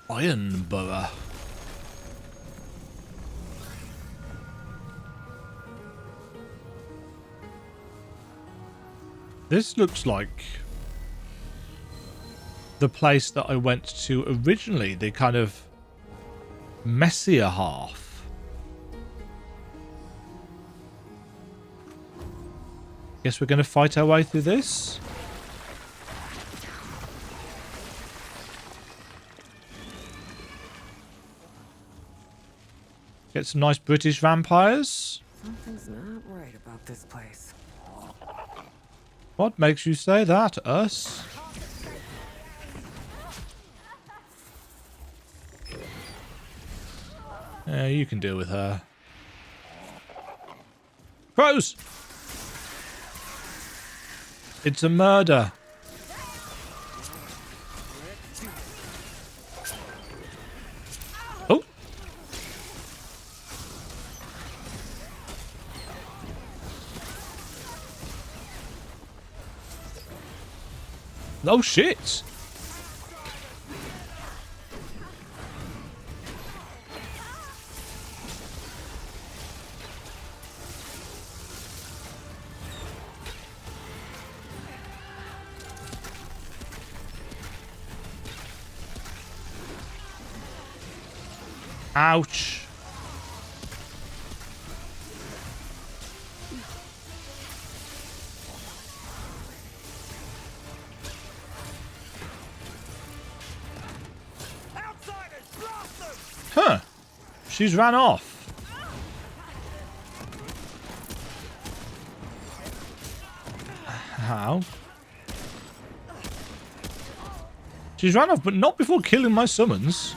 Ironborough. This looks like the place that I went to originally, the kind of messier half. Guess we're going to fight our way through this. Get some nice British vampires. Something's not right about this place. What makes you say that, us? Yeah, you can deal with her. Crows! It's a murder. Oh! Oh shit! Ouch. Huh. She's ran off. How? She's ran off, but not before killing my summons.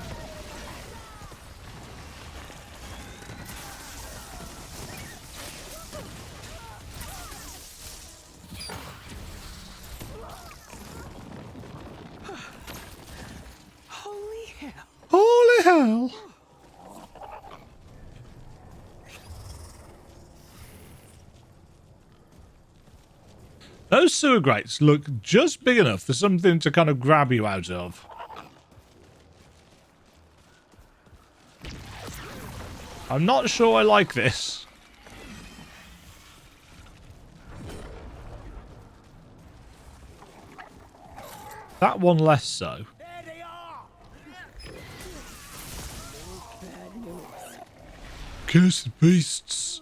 Holy hell. Holy hell. Those sewer grates look just big enough for something to kind of grab you out of. I'm not sure I like this. That one less so. There they are. Bad news. Cursed beasts.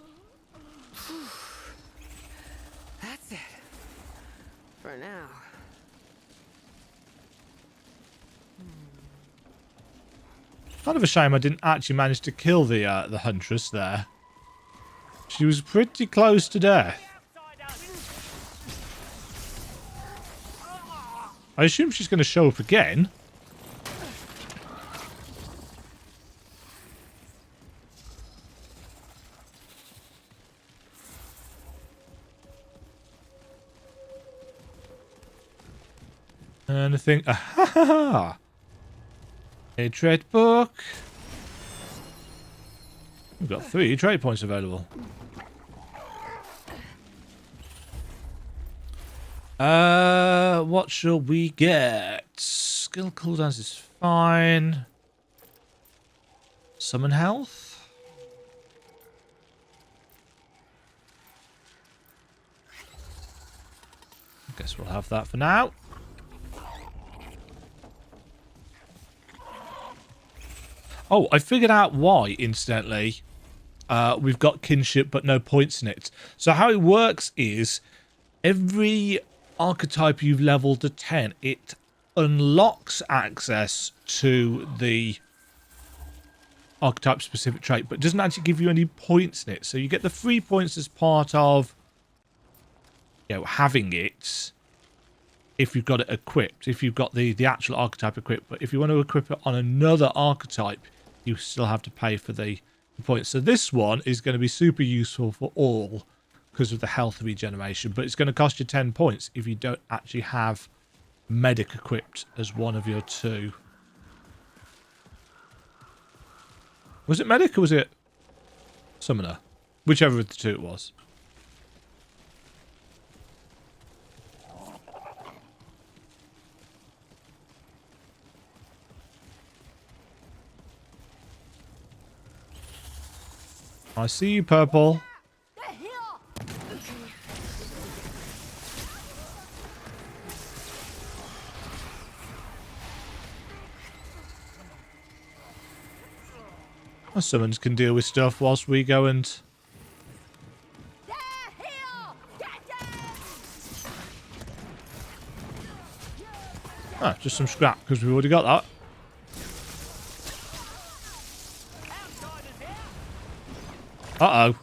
That's it. For now. Kind of a shame I didn't actually manage to kill the Huntress there. She was pretty close to death. I assume she's going to show up again. Anything? Ah, a trade book. We've got 3 trade points available. What shall we get? Skill cooldowns is fine. Summon health? I guess we'll have that for now. Oh, I figured out why, incidentally. We've got kinship, but no points in it. So how it works is, every archetype you've leveled to 10, it unlocks access to the archetype-specific trait, but doesn't actually give you any points in it. So you get the 3 points as part of, you know, having it, if you've got it equipped, if you've got the actual archetype equipped. But if you want to equip it on another archetype, you still have to pay for the points. So this one is going to be super useful for all because of the health regeneration, but it's going to cost you 10 points if you don't actually have medic equipped as one of your 2. Was it medic or was it summoner? Whichever of the 2 it was. I see you, purple. Our summons can deal with stuff whilst we go and... Ah, just some scrap, because we've already got that. Uh-oh.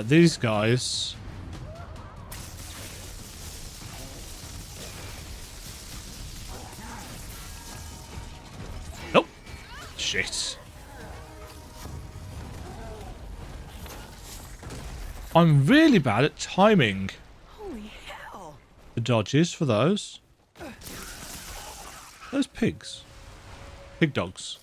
These guys... Nope. Shit. I'm really bad at timing Holy hell. the dodges for those. Those pigs. Pig dogs.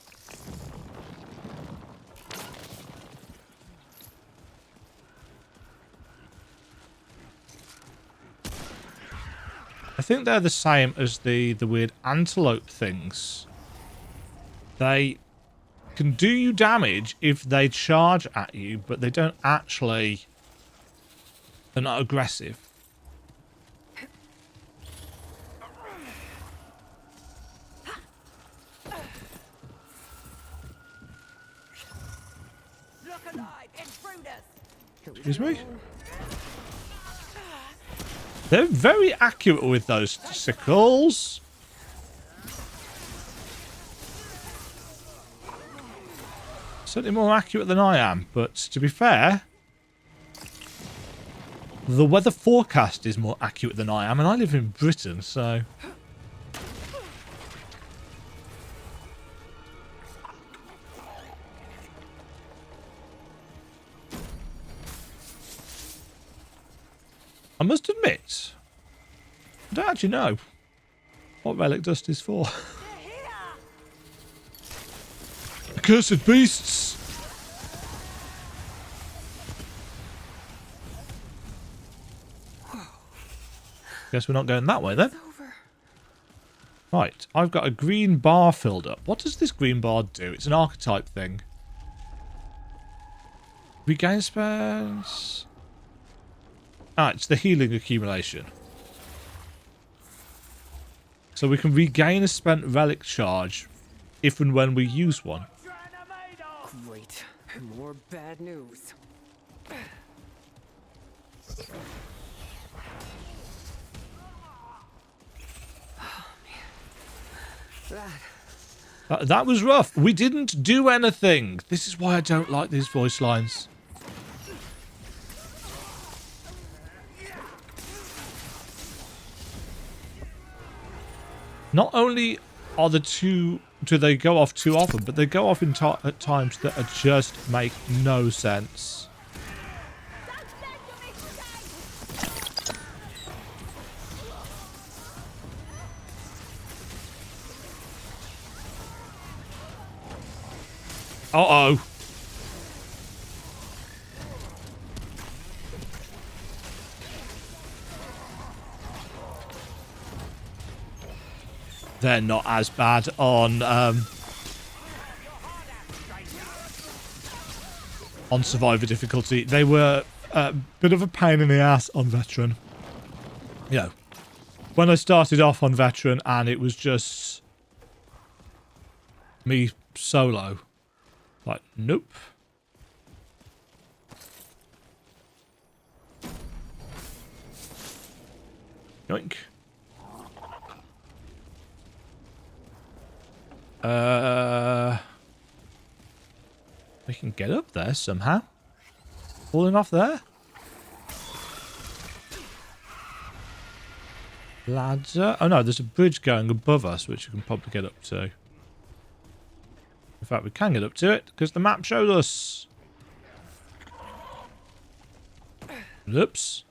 I think they're the same as the weird antelope things. They can do you damage if they charge at you, but they don't actually... They're not aggressive. Look alive, intruders. Excuse me? They're very accurate with those sickles. Certainly more accurate than I am, but to be fair, the weather forecast is more accurate than I am, and I live in Britain, so... I must admit, I don't actually know what relic dust is for. Accursed beasts! Guess we're not going that way then. Right, I've got a green bar filled up. What does this green bar do? It's an archetype thing. Regain spells. Ah, it's the healing accumulation. So we can regain a spent relic charge if and when we use one. Great. More bad news. That was rough. We didn't do anything. This is why I don't like these voice lines. Not only are the two... do they go off too often, but they go off in at times that are just make no sense. Uh-oh. They're not as bad on Survivor difficulty. They were a bit of a pain in the ass on Veteran. You know, when I started off on Veteran and it was just me solo. Like, nope. Yoink. We can get up there somehow. Falling off there. Ladder. Oh no, there's a bridge going above us, which we can probably get up to. In fact, we can get up to it, because the map showed us. Oops.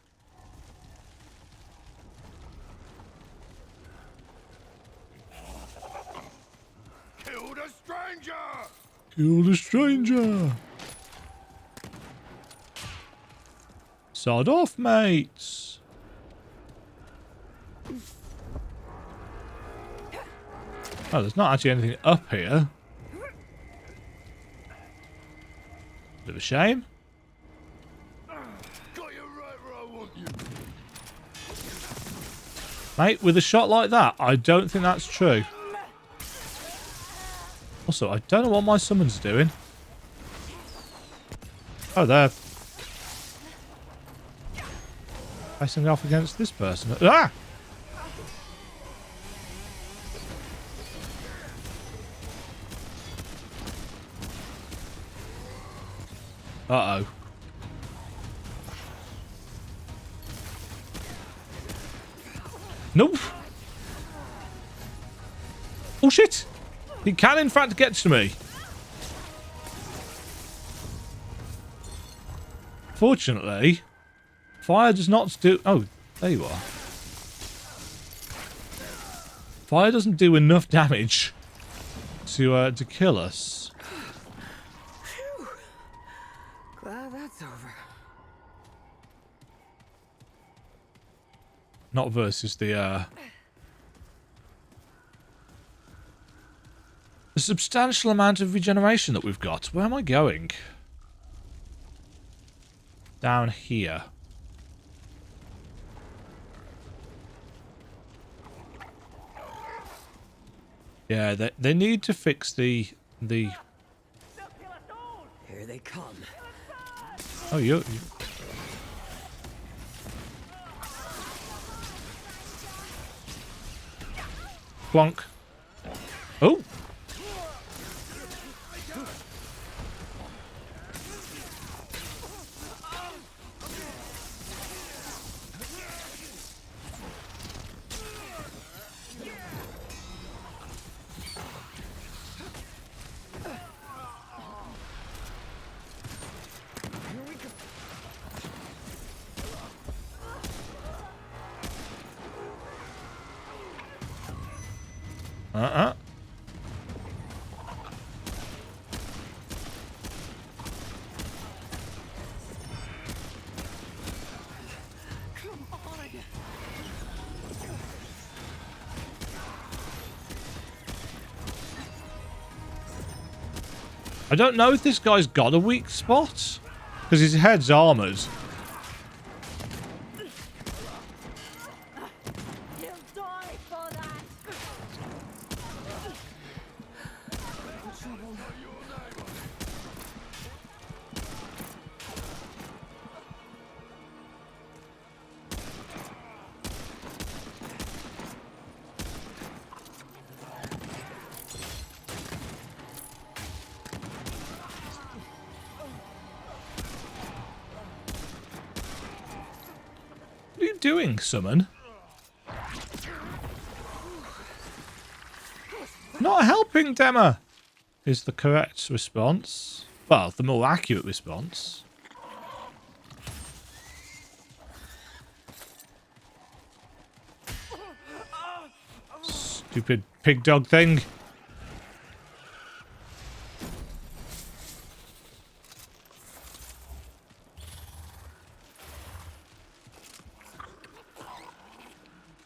Kill the stranger! Kill the stranger! Sod off, mates. Oh, there's not actually anything up here. Bit of a shame. Got you right where I want you. Mate, with a shot like that, I don't think that's true. Also, I don't know what my summons are doing. Oh, they're facing off against this person. Ah! Uh-oh. Nope. Oh, shit. He can, in fact, get to me. Fortunately, fire does not do... Oh, there you are. Fire doesn't do enough damage to kill us. Phew. Glad that's over. Not versus the substantial amount of regeneration that we've got. Where am I going? Down here. Yeah, they need to fix the... Here they come. Oh, you... Plonk. Oh! Uh-uh. I don't know if this guy's got a weak spot, because his head's armoured. You'll die for that. What are you doing, Summon? Not helping, Dema, is the correct response. Well, the more accurate response. Stupid pig dog thing.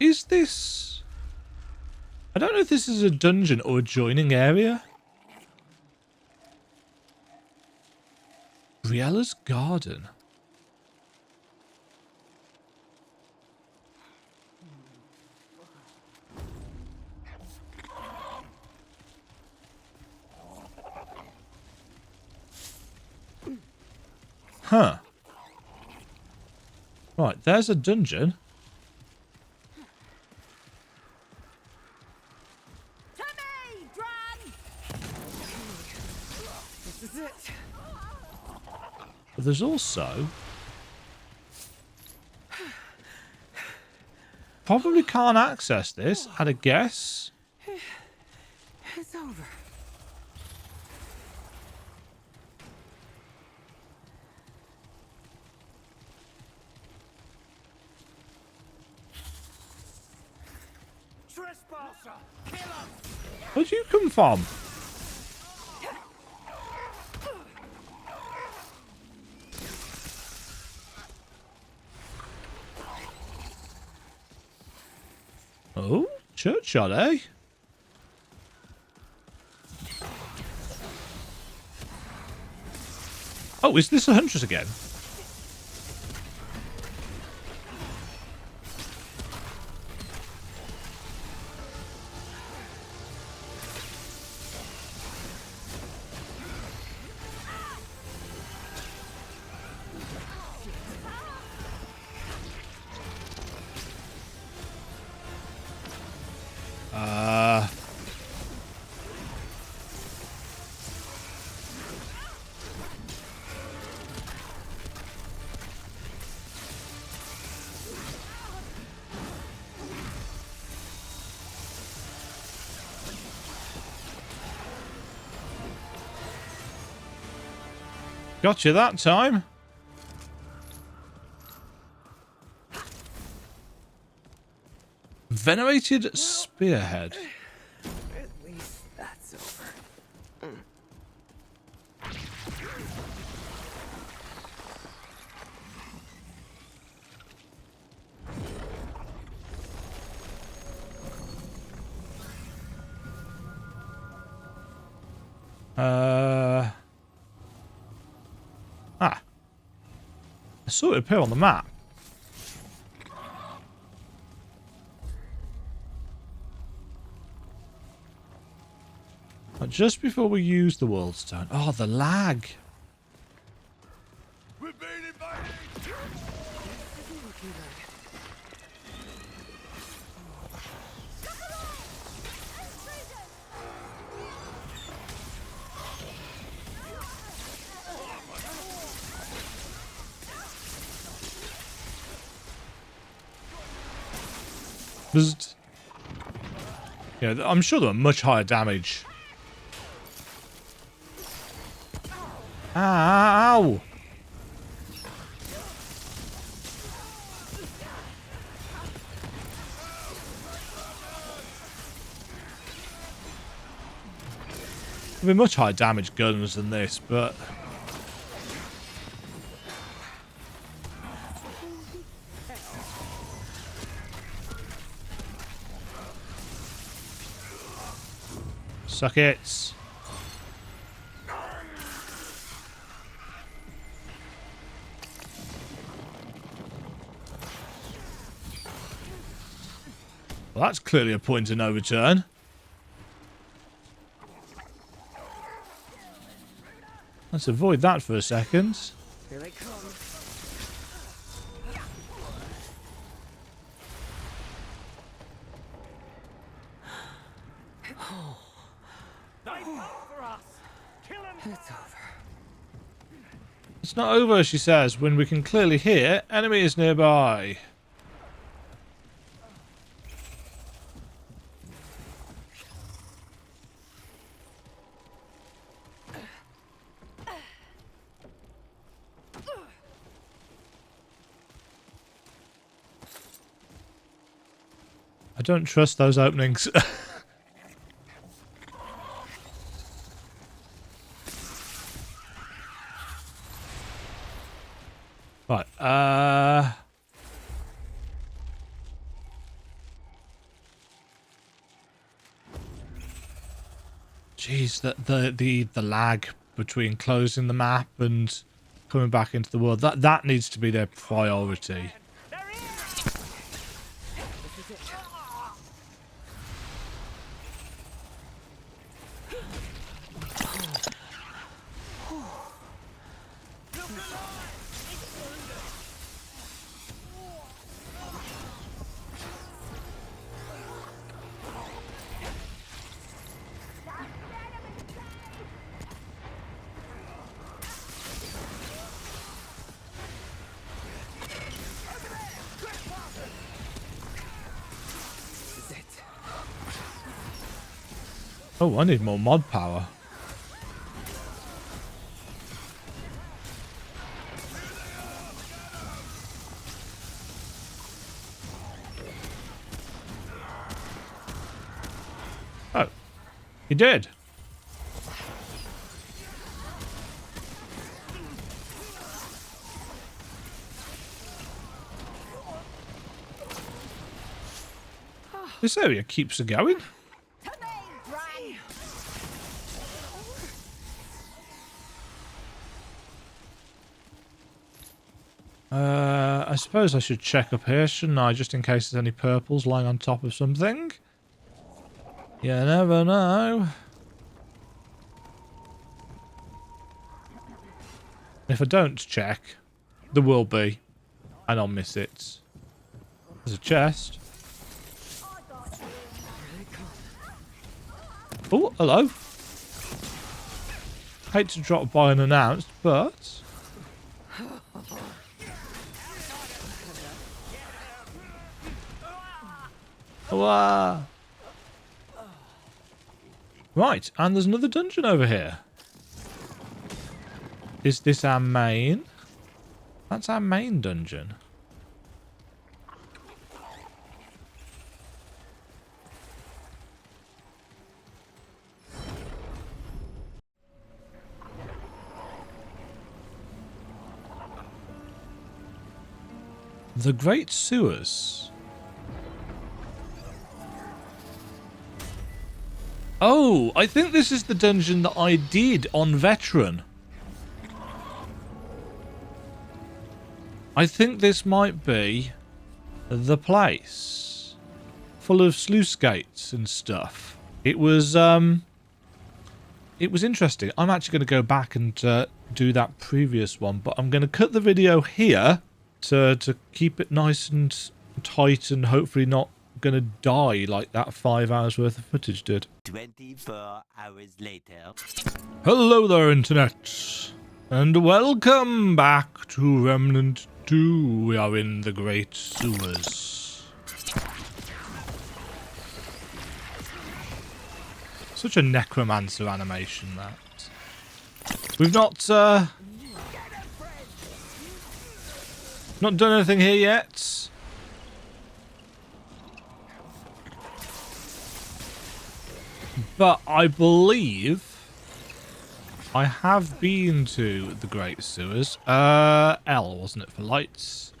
Is this... I don't know if this is a dungeon or adjoining area. Briella's garden. Huh. Right, there's a dungeon. But there's also... Probably can't access this, I'd a guess. It's over. Trespasser! Killer! Where'd you come from? Churchyard, eh? Oh, is this a Huntress again? Got you that time. Venerated Spearhead. At least that's over. I saw it appear on the map. But just before we use the World Stone. Oh, the lag. We're being invaded! Bzzzt. Yeah, I'm sure there were much higher damage. Ow! There'll be much higher damage guns than this, but suck it. Well, that's clearly a point of no return. Let's avoid that for a second. Here they come. It's over. It's not over, she says, when we can clearly hear enemies nearby. I don't trust those openings. Right, jeez, the lag between closing the map and coming back into the world, that needs to be their priority. Oh, I need more mod power. Oh, he did. This area keeps her going. I suppose I should check up here, shouldn't I? Just in case there's any purples lying on top of something. You never know. If I don't check, there will be. And I'll miss it. There's a chest. Oh, hello. Hate to drop by unannounced, but... Wow. Right, and there's another dungeon over here. Is this our main? That's our main dungeon. The Great Sewers. Oh, I think this is the dungeon that I did on Veteran. I think this might be the place. Full of sluice gates and stuff. It was interesting. I'm actually going to go back and do that previous one, but I'm going to cut the video here to keep it nice and tight and hopefully not going to die like that 5 hours worth of footage did. 24 hours later. Hello there, Internet, and welcome back to Remnant 2. We are in the Great Sewers. Such a necromancer animation, that. We've not done anything here yet. But I believe I have been to the Great Sewers. L, wasn't it, for lights?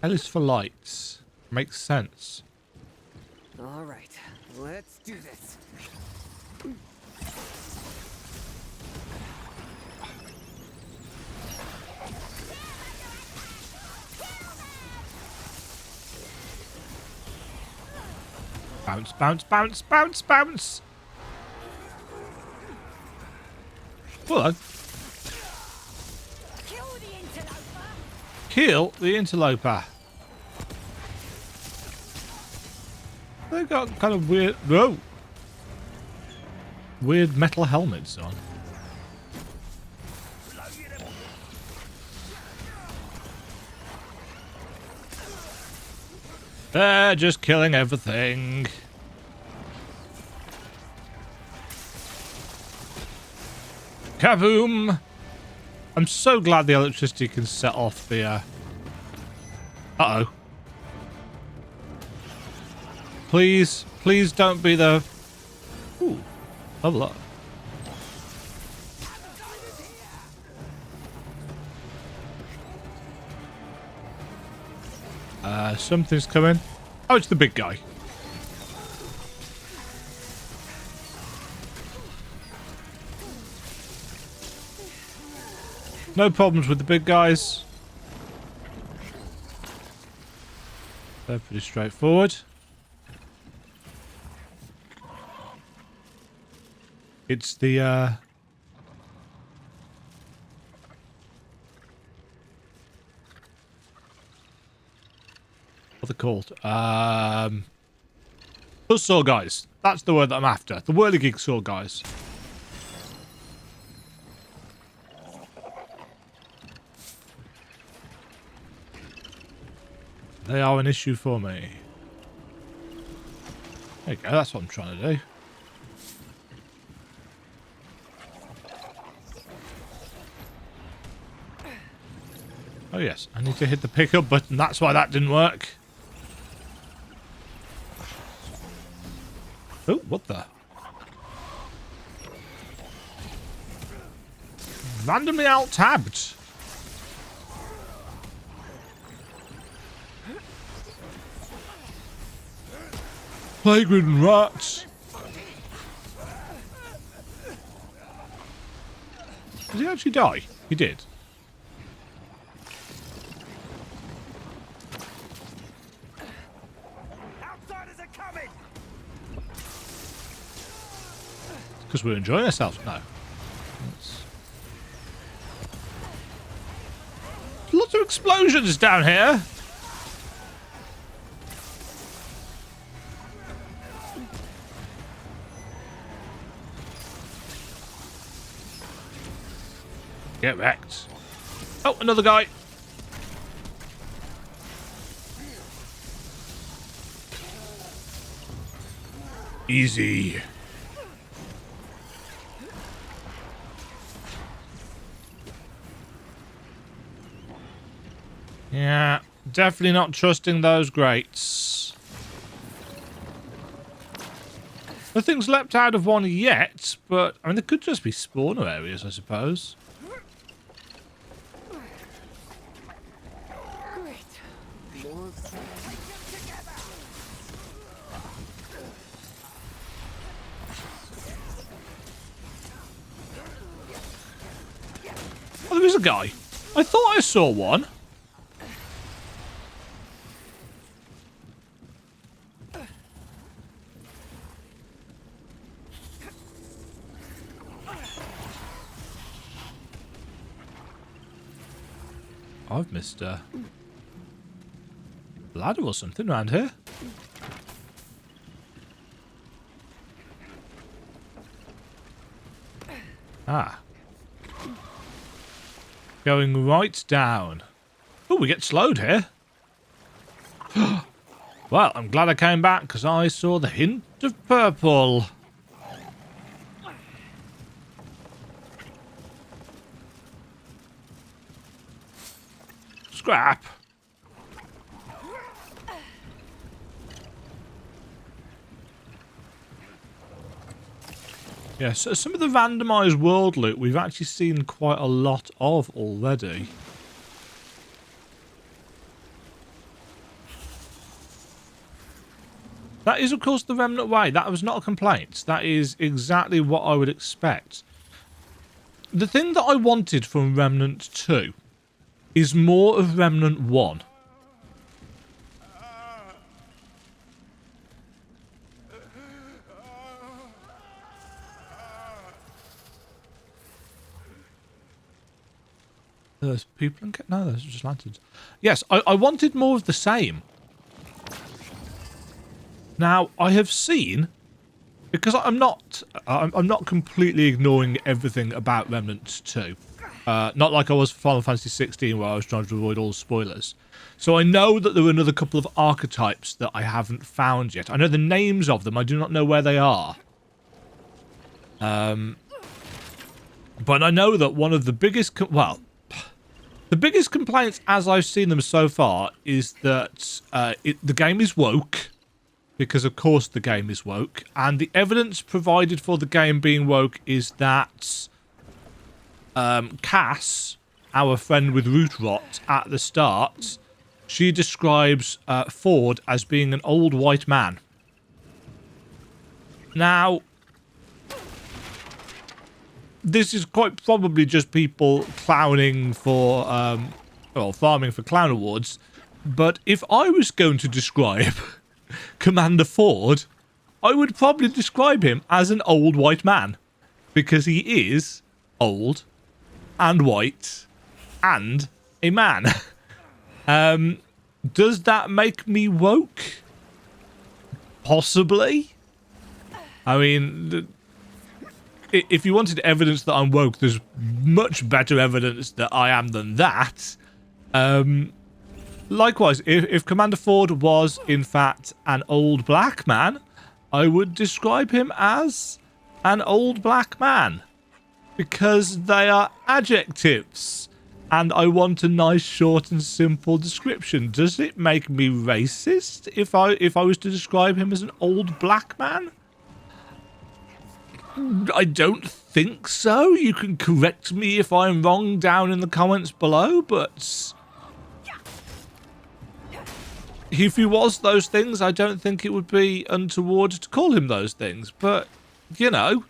L is for lights. Makes sense. All right, let's do this. Bounce, bounce, bounce, bounce, bounce. Hello. Kill the interloper. They've got kind of weird... Whoa. Weird metal helmets on. They're just killing everything. Kaboom! I'm so glad the electricity can set off the, Uh-oh. Please, please don't be the... Ooh, level up. Something's coming. Oh, it's the big guy. No problems with the big guys. They're pretty straightforward. It's the, what are they called? Buzzsaw guys. That's the word that I'm after. The whirligig saw guys. They are an issue for me. There you go, that's what I'm trying to do. Oh yes, I need to hit the pickup button, that's why that didn't work. Oh, what the? Randomly alt-tabbed. Plague-ridden rats. Did he actually die? He did. Outsiders are coming! Because we're enjoying ourselves. No. Lots of explosions down here. Get wrecked. Oh, another guy. Easy. Yeah, definitely not trusting those grates. Nothing's leapt out of one yet, but I mean, there could just be spawner areas, I suppose. Oh, there is a guy. I thought I saw one. I've missed a ladder or something around here. Ah. Going right down. Oh, we get slowed here. Well, I'm glad I came back because I saw the hint of purple. Scrap. Yes, so some of the randomised world loot we've actually seen quite a lot of already. That is, of course, the Remnant way. That was not a complaint. That is exactly what I would expect. The thing that I wanted from Remnant 2 is more of Remnant 1. There's people in... No, there's just lanterns. Yes, I wanted more of the same. Now, I have seen... Because I'm not completely ignoring everything about Remnant 2. Not like I was for Final Fantasy 16 where I was trying to avoid all spoilers. So I know that there were another couple of archetypes that I haven't found yet. I know the names of them. I do not know where they are. But I know that one of the biggest... the biggest complaints as I've seen them so far is that the game is woke. Because, of course, the game is woke. And the evidence provided for the game being woke is that Cass, our friend with root rot at the start, she describes Ford as being an old white man. Now, this is quite probably just people clowning for, well, farming for clown awards. But if I was going to describe Commander Ford, I would probably describe him as an old white man. Because he is old and white and a man. Does that make me woke? Possibly. I mean, if you wanted evidence that I'm woke, there's much better evidence that I am than that. Likewise, if Commander Ford was, in fact, an old black man, I would describe him as an old black man. Because they are adjectives. And I want a nice, short and simple description. Does it make me racist if I was to describe him as an old black man? I don't think so. You can correct me if I'm wrong down in the comments below, but... if he was those things, I don't think it would be untoward to call him those things. But, you know,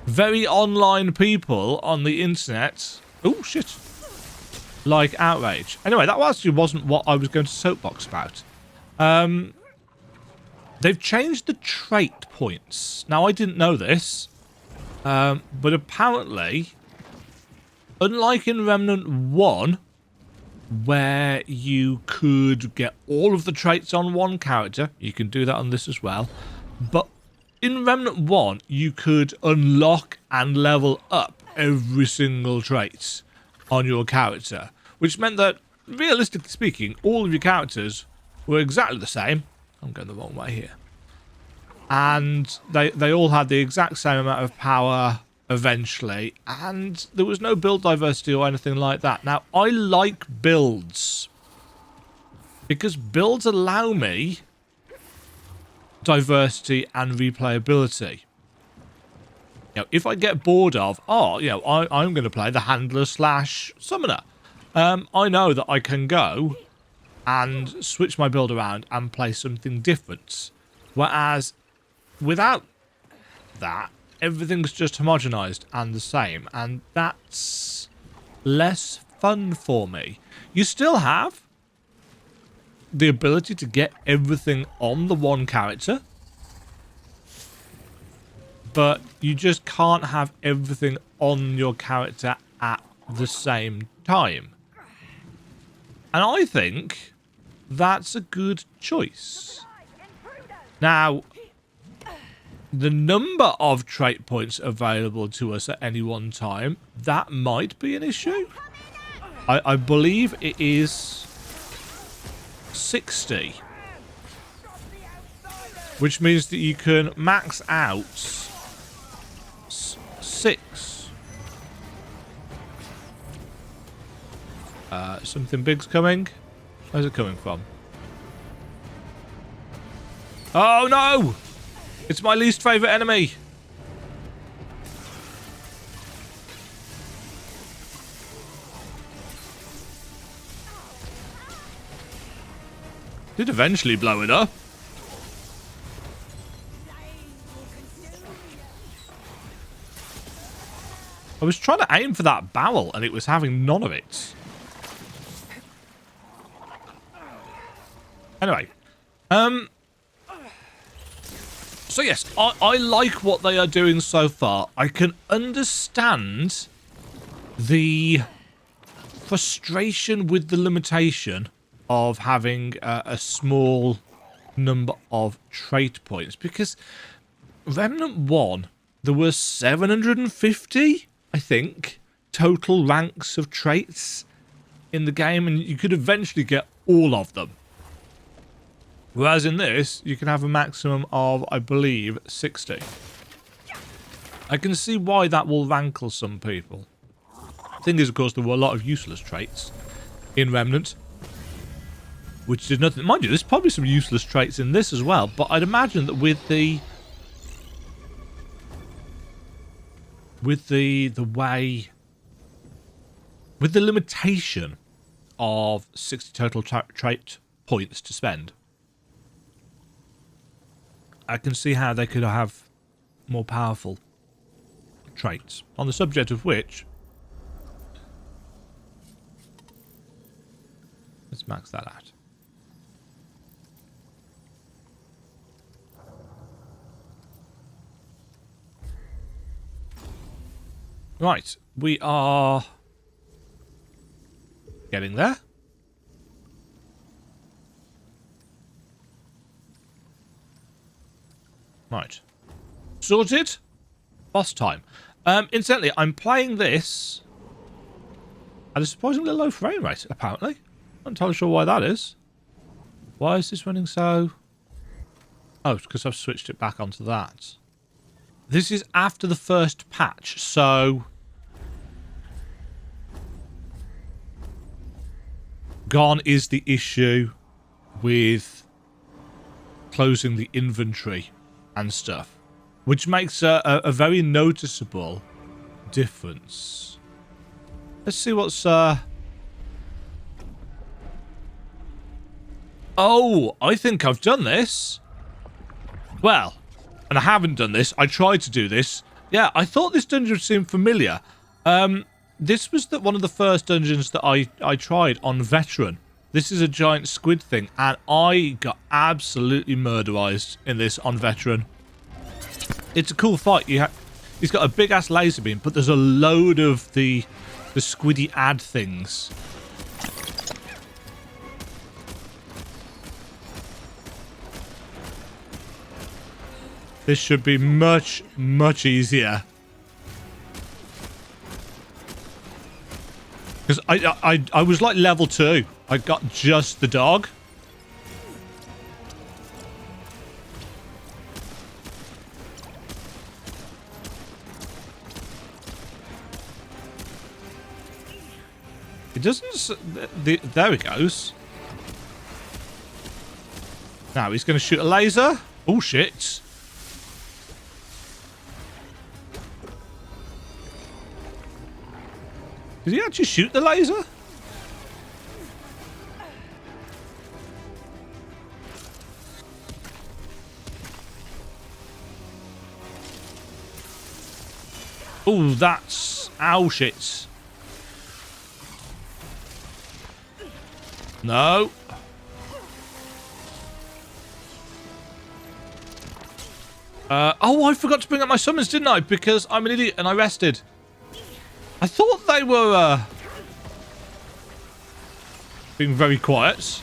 very online people on the internet. Oh, shit. Like outrage. Anyway, that actually wasn't what I was going to soapbox about. They've changed the trait points. Now, I didn't know this. But apparently, unlike in Remnant 1, where you could get all of the traits on one character, you can do that on this as well. But in Remnant 1, you could unlock and level up every single trait on your character, which meant that, realistically speaking, all of your characters were exactly the same. I'm going the wrong way here. And they all had the exact same amount of power eventually, and there was no build diversity or anything like that. Now, I like builds, because builds allow me diversity and replayability. You know, if I get bored of, I'm going to play the handler / summoner, I know that I can go and switch my build around and play something different. Whereas without that, everything's just homogenized and the same, and that's less fun for me. You still have the ability to get everything on the one character, but you just can't have everything on your character at the same time. And I think that's a good choice. Now, the number of trait points available to us at any one time, that might be an issue. I believe it is 60. Which means that you can max out 6. Something big's coming. Where's it coming from? Oh no! It's my least favourite enemy. Did eventually blow it up. I was trying to aim for that barrel and it was having none of it. Anyway. So yes, I like what they are doing so far. I can understand the frustration with the limitation of having a small number of trait points, because Remnant 1, there were 750, I think, total ranks of traits in the game, and you could eventually get all of them. Whereas in this, you can have a maximum of, I believe, 60. I can see why that will rankle some people. The thing is, of course, there were a lot of useless traits in Remnant, which did nothing. Mind you, there's probably some useless traits in this as well, but I'd imagine that with the limitation of 60 total trait points to spend, I can see how they could have more powerful traits. On the subject of which, let's max that out. Right, we are getting there. Right. Sorted. Boss time. Incidentally, I'm playing this at a surprisingly low frame rate, apparently. I'm not entirely sure why that is. Why is this running so... Oh, it's because I've switched it back onto that. This is after the first patch, so... Gone is the issue with closing the inventory and stuff, which makes a very noticeable difference. Let's see what's Oh, I think I've done this. Well, and I haven't done this. I tried to do this. Yeah, I thought this dungeon seemed familiar. This was one of the first dungeons that I tried on Veteran. This is a giant squid thing, and I got absolutely murderized in this on Veteran. It's a cool fight. He's got a big-ass laser beam, but there's a load of the squiddy ad things. This should be much, much easier. Because I was like level 2. I got just the dog. It doesn't... There he goes. Now he's going to shoot a laser. Oh, shit. Did he actually shoot the laser? Oh, that's... Ow, shit. No. Oh, I forgot to bring up my summons, didn't I? Because I'm an idiot and I rested. I thought they were being very quiet.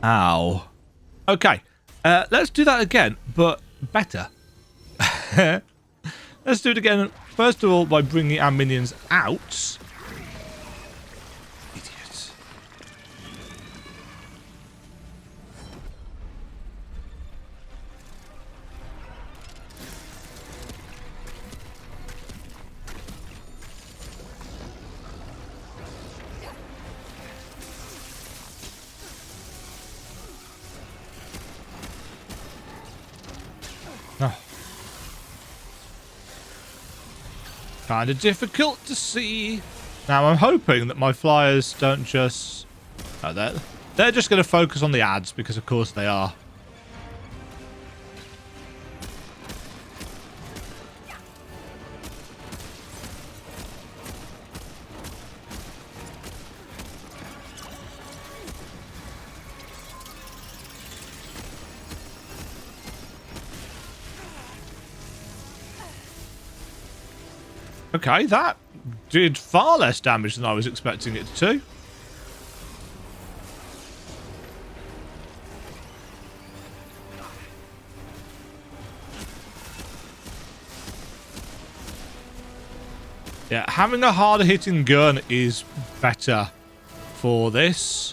Ow. Okay. Let's do that again, but better. Let's do it again, first of all, by bringing our minions out. Idiot. Oh. Kind of difficult to see. Now, I'm hoping that my flyers don't just... Oh, they're just going to focus on the ads, because of course they are. Okay, that did far less damage than I was expecting it to. Yeah, having a harder hitting gun is better for this.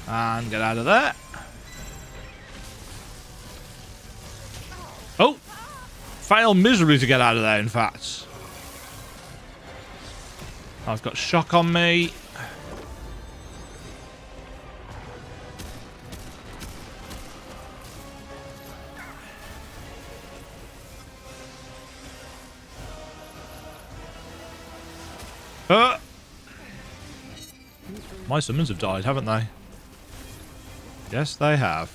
And get out of there. Oh! Fail miserably to get out of there, in fact. I've got shock on me. My summons have died, haven't they? Yes, they have.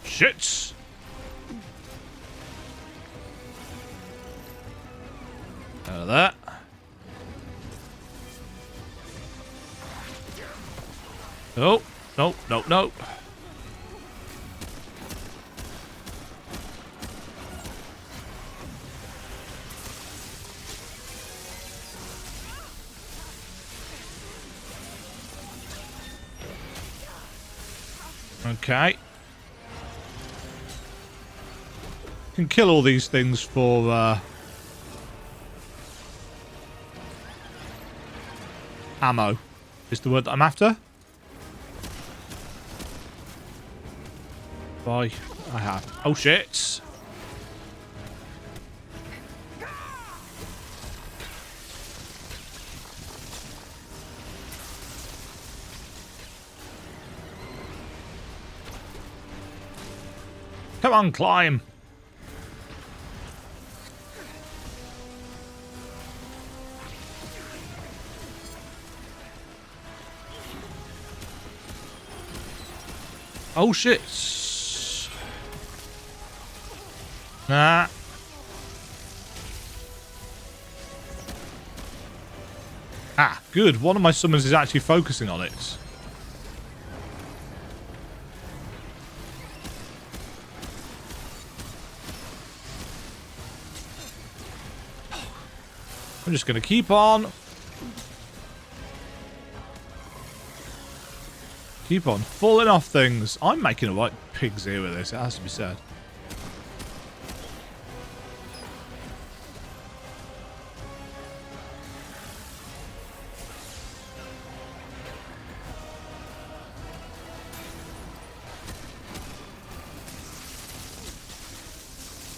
Shit! Out of that. Oh, no, no, no. Okay. Can kill all these things for ammo is the word that I'm after. Bye. I have. Oh, shit. Come on, climb. Oh, shit. Nah. Ah, good. One of my summons is actually focusing on it. I'm just going to keep on. Keep on falling off things. I'm making a right pig's ear with this, it has to be said.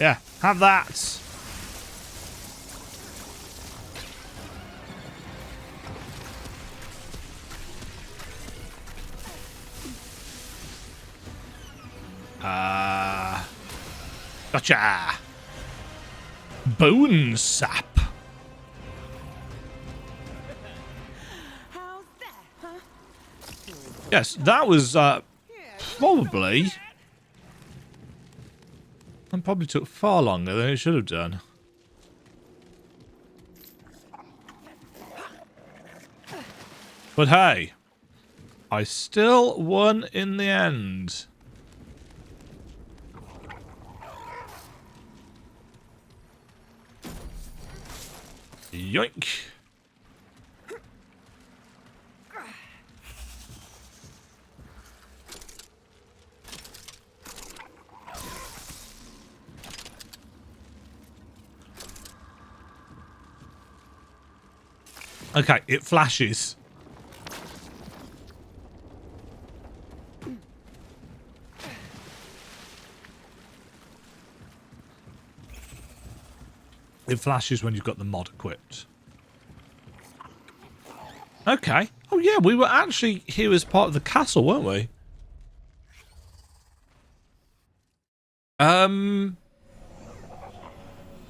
Yeah, have that. Gotcha. Bone sap. How's that, huh? Yes, that was probably... It probably took far longer than it should have done. But hey, I still won in the end. Yoink. Okay, it flashes. It flashes when you've got the mod equipped. Okay. Oh yeah, we were actually here as part of the castle, weren't we?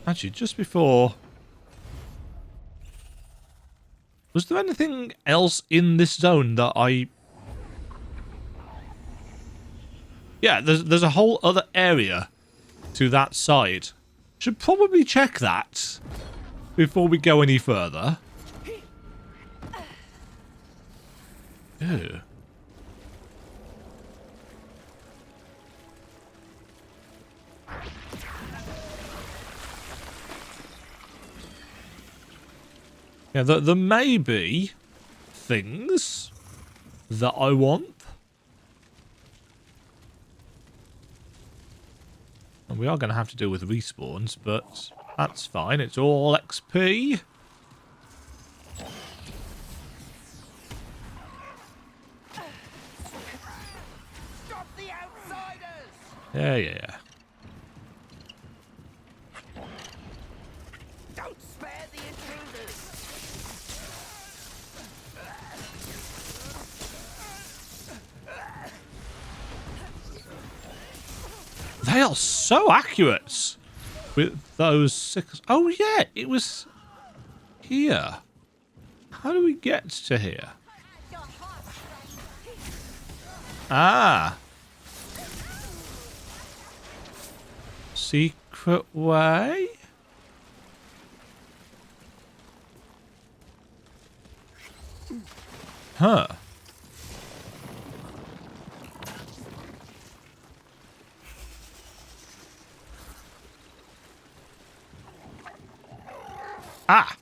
Actually, just before... Was there anything else in this zone that I... Yeah, there's a whole other area to that side. Should probably check that before we go any further. Ew. Yeah, there may be things that I want. And we are going to have to deal with respawns, but that's fine. It's all XP. Stop the outsiders! Yeah. Don't spare the intruders! They are so accurate with those six. Oh, yeah, it was here. How do we get to here? Ah. Secret way? Huh. Ah.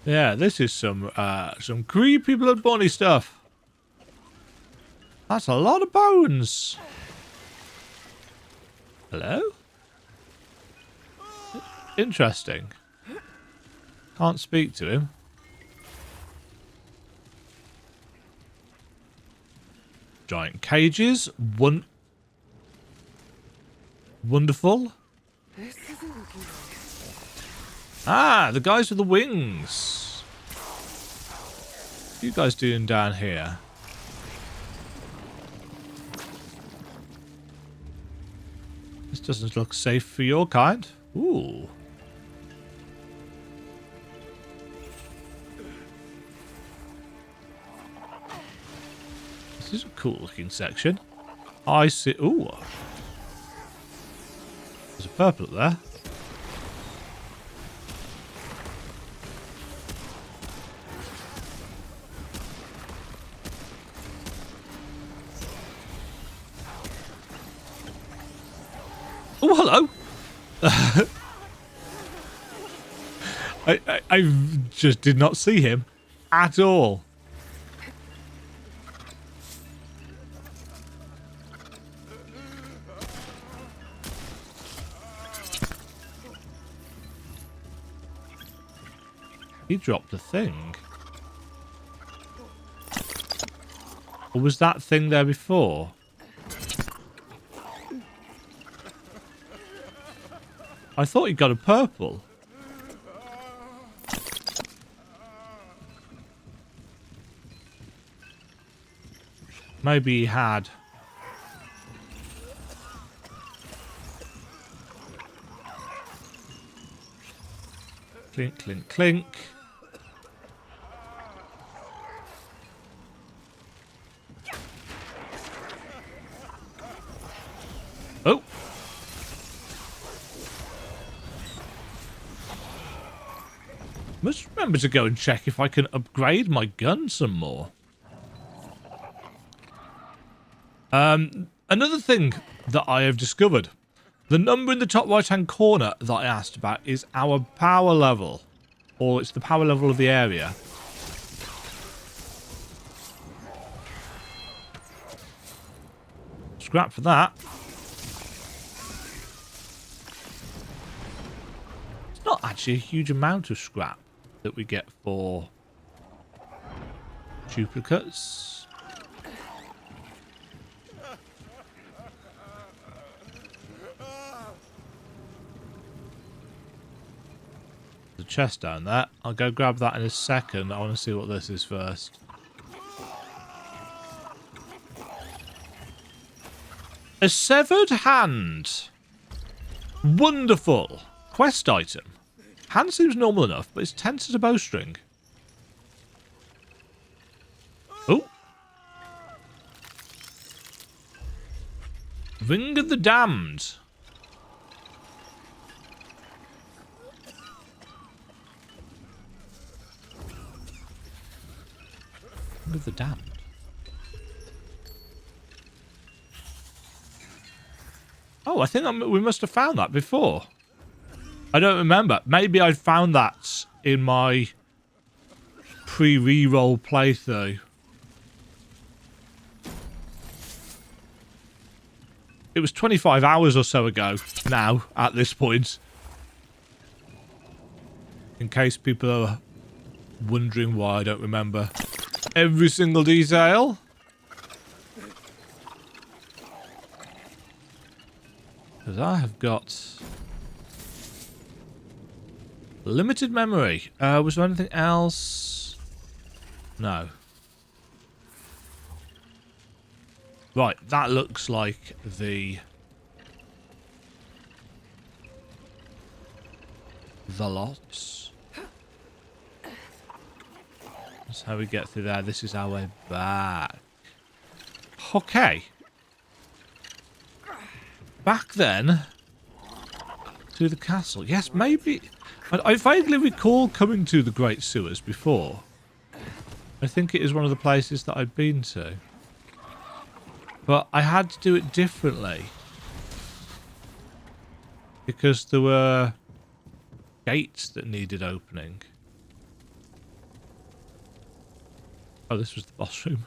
Yeah, this is some creepy Blood Bunny stuff. That's a lot of bones. Hello? Interesting. Can't speak to him. Giant cages. Wonderful. This isn't looking good. Ah, the guys with the wings. What are you guys doing down here? This doesn't look safe for your kind. Ooh. This is a cool looking section. I see. Ooh. There's a purple up there. Oh, hello. I just did not see him at all. He dropped a thing. Or was that thing there before? I thought he got a purple. Maybe he had. Clink, clink, clink. Oh. Must remember to go and check if I can upgrade my gun some more. Another thing that I have discovered. The number in the top right-hand corner that I asked about is our power level. Or it's the power level of the area. Scrap for that. It's not actually a huge amount of scrap that we get for duplicates. There's a chest down there. I'll go grab that in a second. I want to see what this is first. A severed hand. Wonderful. Quest item. Hand seems normal enough, but it's tense as a bowstring. Oh. Ring of the Damned. Ring of the Damned. Oh, I think we must have found that before. I don't remember. Maybe I found that in my pre-reroll playthrough. It was 25 hours or so ago now, at this point. In case people are wondering why I don't remember every single detail. Because I have got limited memory. Was there anything else? No. Right, that looks like the lots. That's how we get through there. This is our way back. Okay. Back then to the castle. Yes, maybe. I vaguely recall coming to the Great Sewers before. I think it is one of the places that I'd been to. But I had to do it differently. Because there were gates that needed opening. Oh, this was the boss room.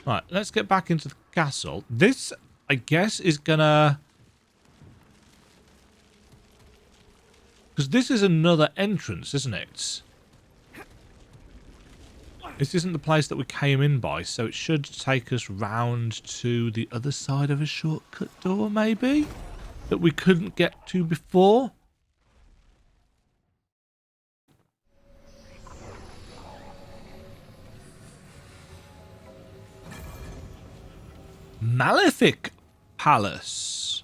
Right, let's get back into the castle. This, I guess, is gonna... Because this is another entrance, isn't it? This isn't the place that we came in by, so it should take us round to the other side of a shortcut door, maybe? That we couldn't get to before? Malefic Palace.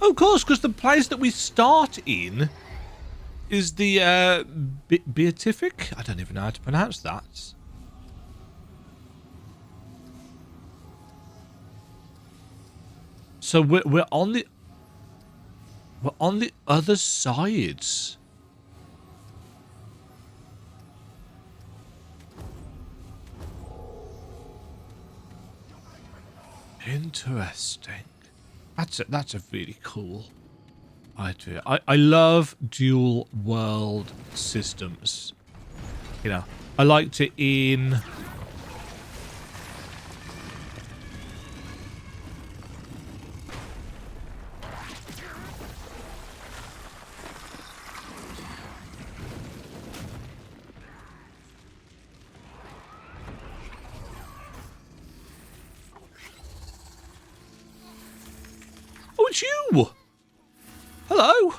Oh, of course, because the place that we start in is the Beatific. I don't even know how to pronounce that. So we're on the other side. Interesting. That's a really cool idea. I love dual world systems. You know, I like to Oh, it's you! Hello!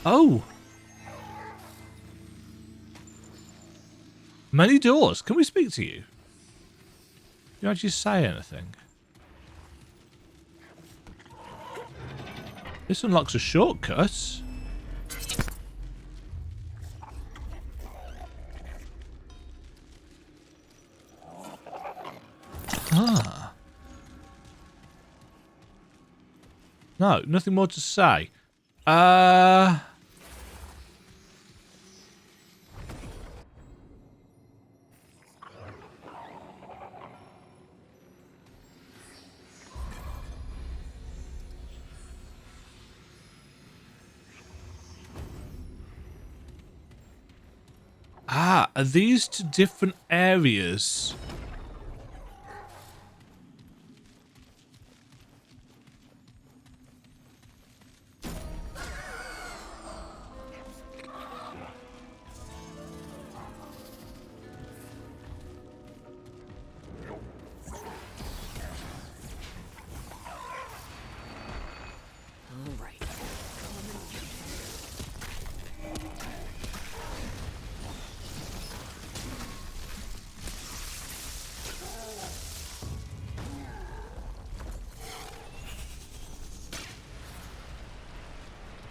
Oh! Many doors. Can we speak to you? Do you actually say anything? This unlocks a shortcut. Ah. No, nothing more to say. Are these two different areas?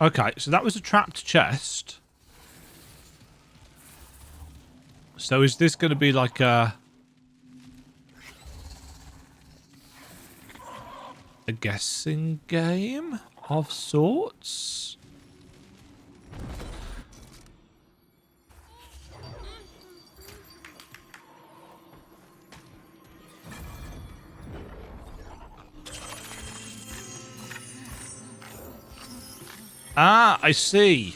Okay, so that was a trapped chest. So is this going to be like a guessing game of sorts? Ah, I see.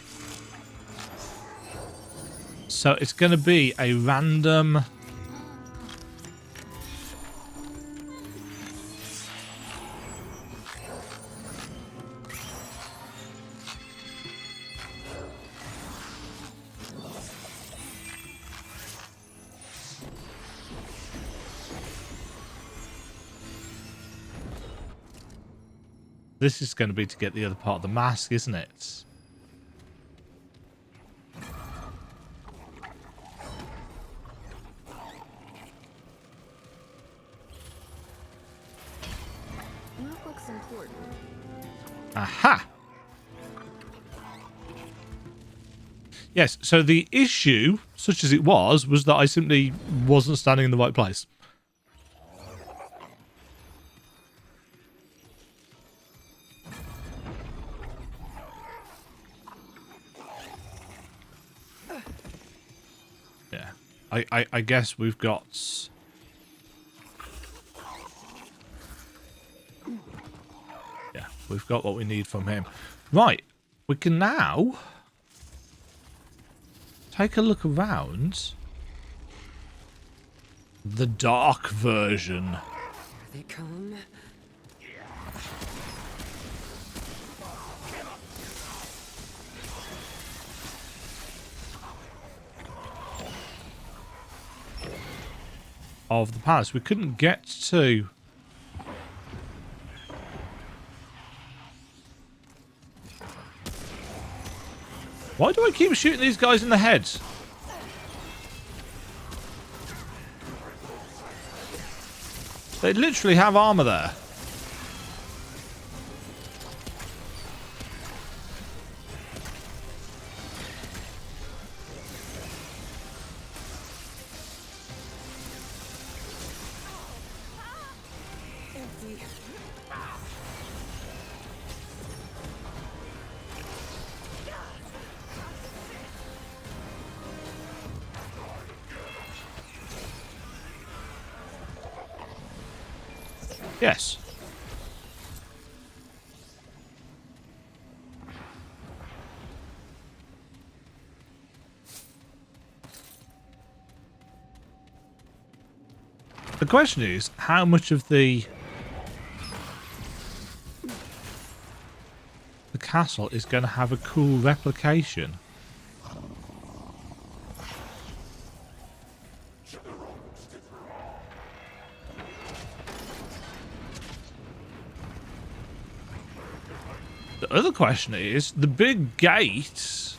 So it's going to be a random... This is going to be to get the other part of the mask, isn't it? That looks important. Aha! Yes, so the issue, such as it was that I simply wasn't standing in the right place. Yeah, I guess we've got... Yeah, we've got what we need from him. Right, we can now... take a look around the dark version. Here they come. Of the palace. We couldn't get to... Why do I keep shooting these guys in the head? They literally have armor there. Empty. Yes. The question is, how much of the castle is going to have a cool replication? The other question is, the big gate...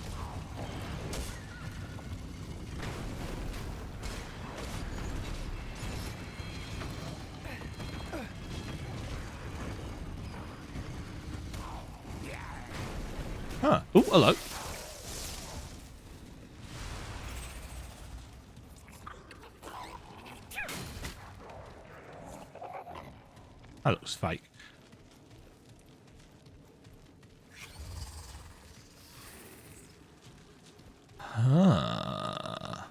Huh. Oh, hello. That looks fake. Huh.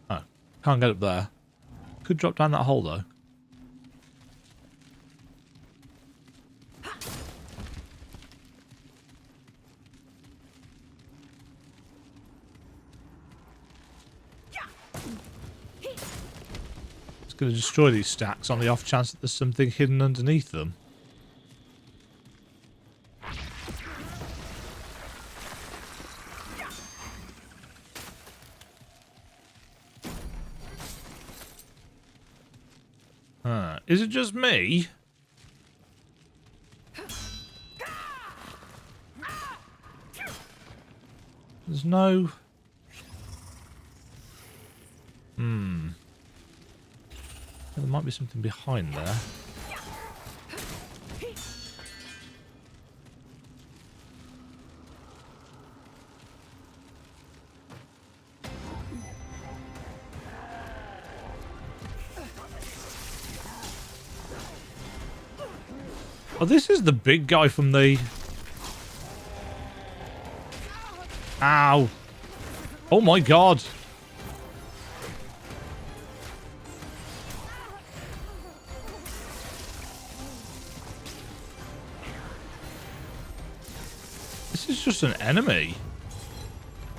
Oh, can't get up there. Could drop down that hole, though. Going to destroy these stacks on the off chance that there's something hidden underneath them. Huh. Is it just me? There's no... There might be something behind there. Oh, this is the big guy from the... Ow. Oh my god. This is just an enemy.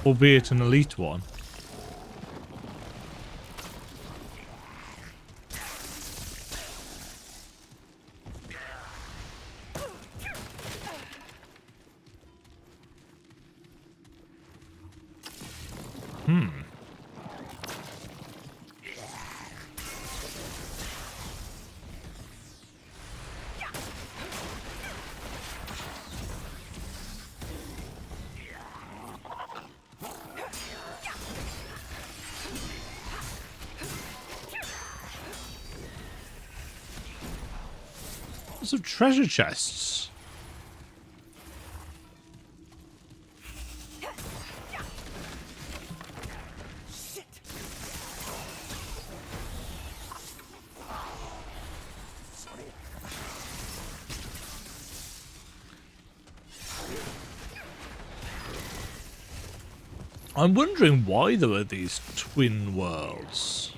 Albeit an elite one. Lots of treasure chests. I'm wondering why there are these twin worlds.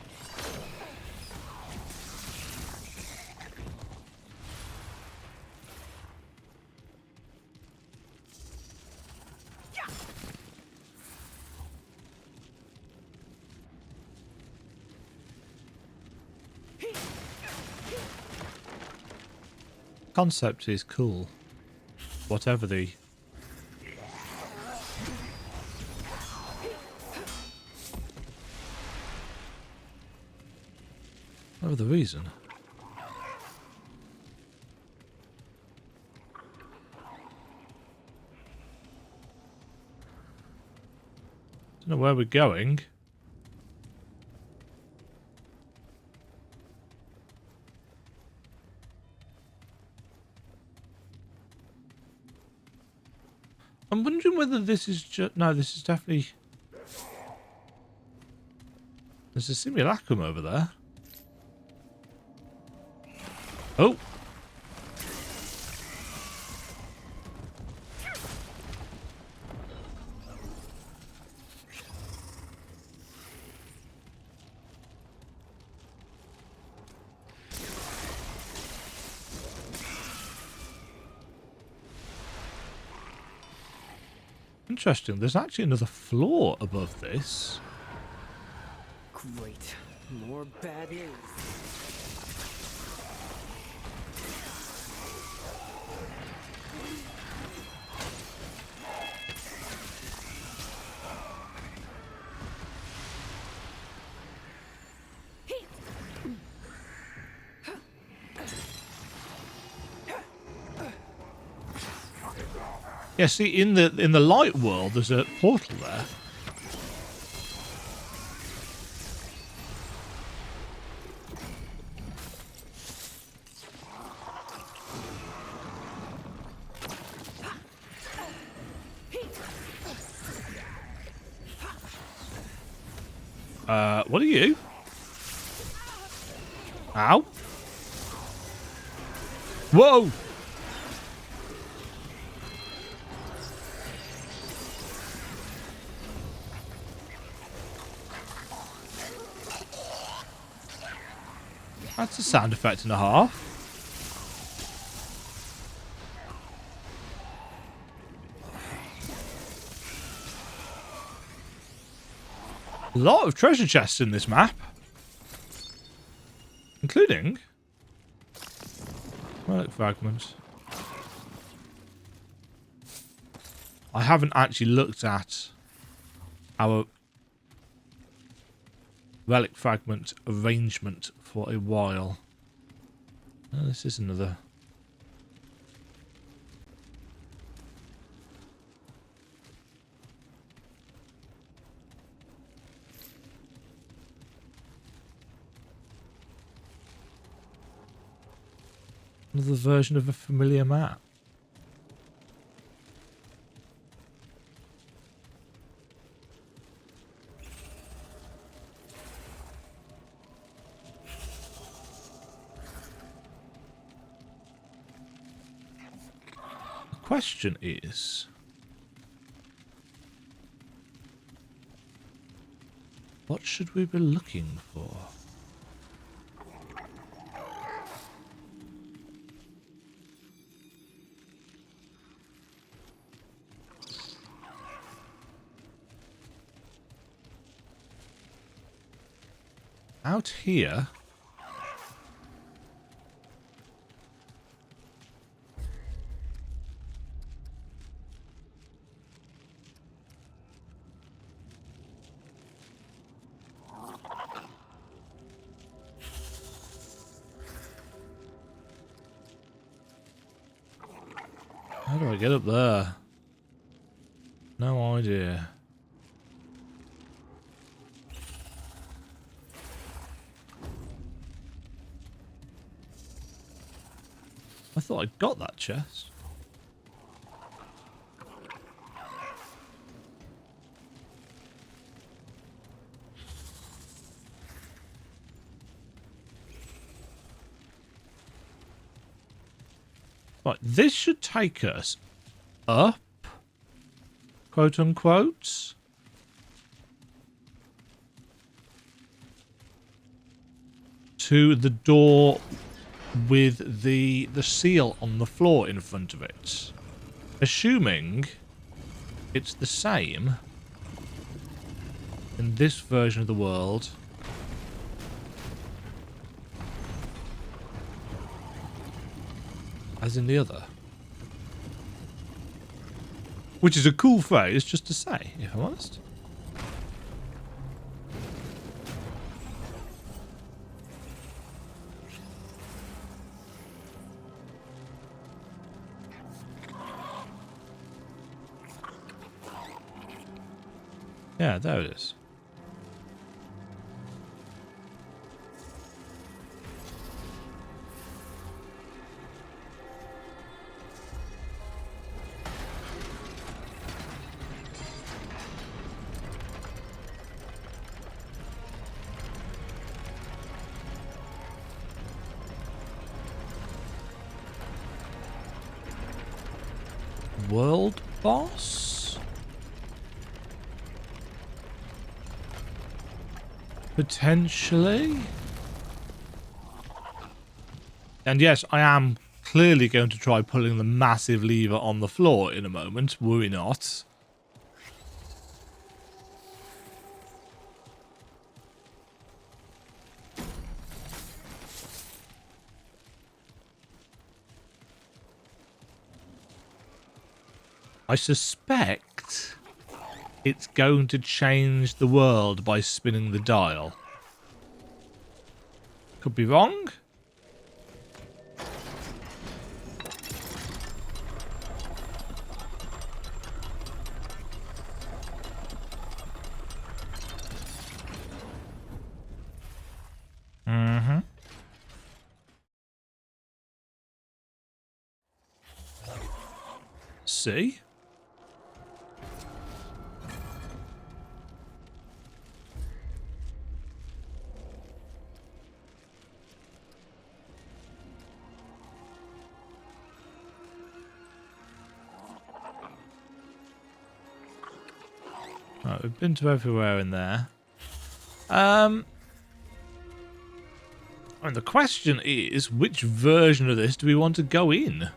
Concept is cool. Whatever the... Whatever the reason. Don't know where we're going. I'm wondering whether this is just... No, this is definitely... There's a simulacrum over there. Oh! Interesting. There's actually another floor above this. Great. More bad news. Yeah, see, in the light world, there's a portal there. What are you? Ow. Whoa! That's a sound effect and a half. A lot of treasure chests in this map. Including... relic fragments. I haven't actually looked at our relic fragment arrangement for a while. Oh, this is another... another version of a familiar map. The question is... what should we be looking for? Out here... how do I get up there? No idea. I thought I got that chest. Right, this should take us up, quote unquote. To the door with the seal on the floor in front of it. Assuming it's the same in this version of the world as in the other. Which is a cool phrase just to say, if I'm honest. Yeah, there it is. World boss? Potentially? And yes, I am clearly going to try pulling the massive lever on the floor in a moment, were we not? I suspect it's going to change the world by spinning the dial. Could be wrong. Mm-hmm. See? Right, we've been to everywhere in there. And the question is, which version of this do we want to go in?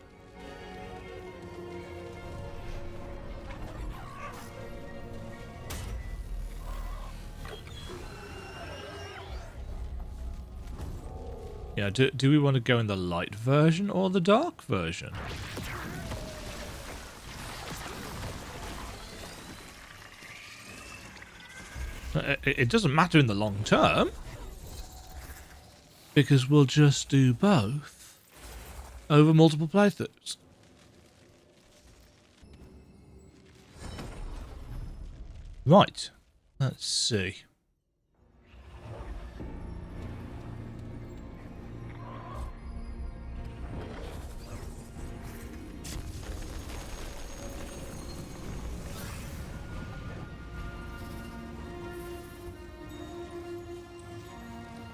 Yeah, do we want to go in the light version or the dark version? It doesn't matter in the long term, because we'll just do both over multiple playthroughs. Right, let's see.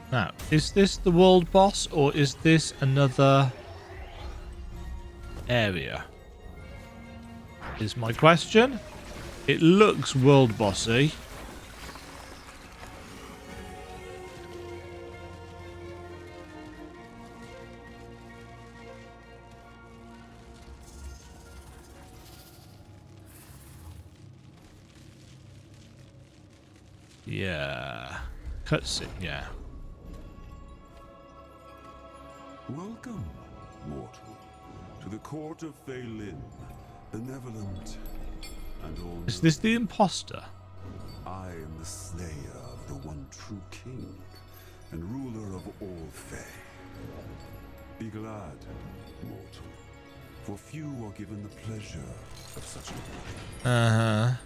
Now, is this the world boss or is this another area? Is my question. It looks world bossy. Yeah. Cutscene, yeah. Welcome, mortal, to the court of Faelin, benevolent and all. Is this the imposter? I am the slayer of the one true king and ruler of all Fae. Be glad, mortal, for few are given the pleasure of such a life.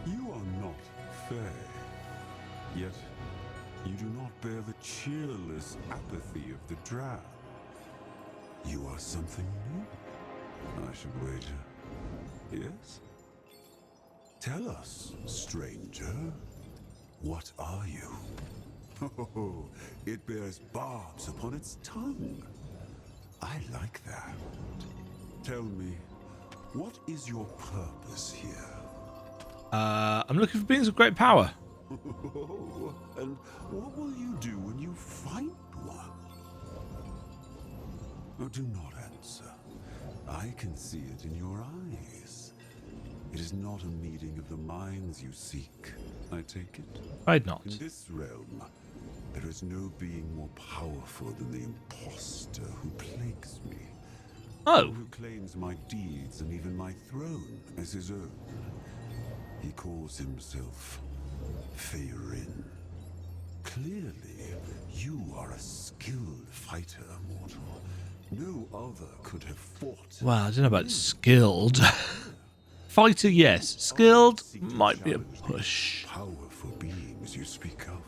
You are not Fae, yet you do not bear the cheerless apathy of the drab. You are something new, I should wager. Yes? Tell us, stranger. What are you? Oh, it bears barbs upon its tongue. I like that. Tell me, what is your purpose here? I'm looking for beings of great power. And what will you do when you find one? Oh, do not answer. I can see it in your eyes. It is not a meeting of the minds you seek, I take it. I'd not. In this realm, there is no being more powerful than the imposter who plagues me. Oh. Who claims my deeds and even my throne as his own. He calls himself Faerin. Clearly, you are a skilled fighter, mortal. No other could have fought. Well, I don't know about skilled. Fighter, yes. Skilled might be a push. Powerful beings you speak of.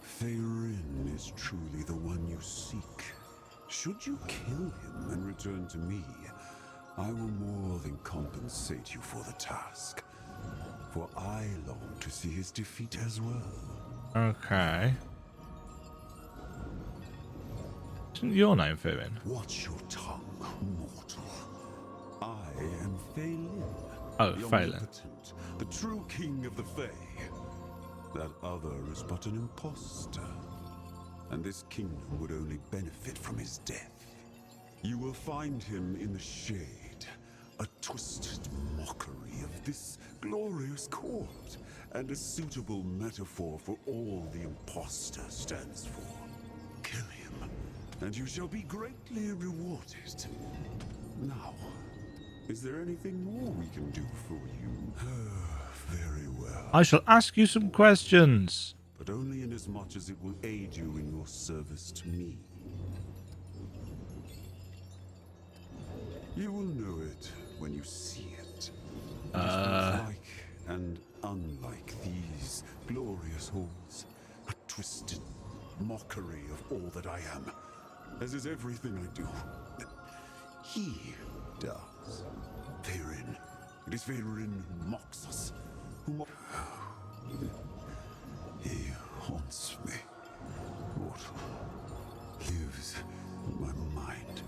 Faerin is truly the one you seek. Should you kill him and return to me, I will more than compensate you for the task. For I long to see his defeat as well. Okay. Isn't your name Faelin? Watch your tongue, mortal. I am Faelin. Oh, the Faelin. omnipotent, the true king of the Fae. That other is but an imposter. And this kingdom would only benefit from his death. You will find him in the shade, a twisted mockery of this glorious court, and a suitable metaphor for all the imposter stands for. Kill him, and you shall be greatly rewarded. Now, is there anything more we can do for you? Very well. I shall ask you some questions. But only inasmuch as it will aid you in your service to me. You will know it when you see it. Like and unlike these glorious halls, a twisted mockery of all that I am, as is everything I do. He does. Faerin. It is Faerin who mocks us. He haunts me. Mortal. Lives in my mind.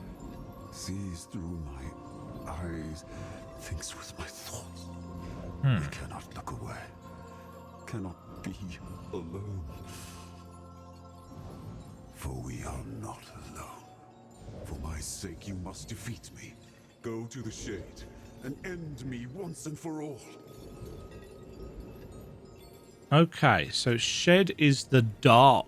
Sees through my eyes. Thinks with my thoughts. We cannot look away. Cannot be alone. For we are not alone. For my sake, you must defeat me. Go to the shade and end me once and for all. Okay, so Shed is the dark.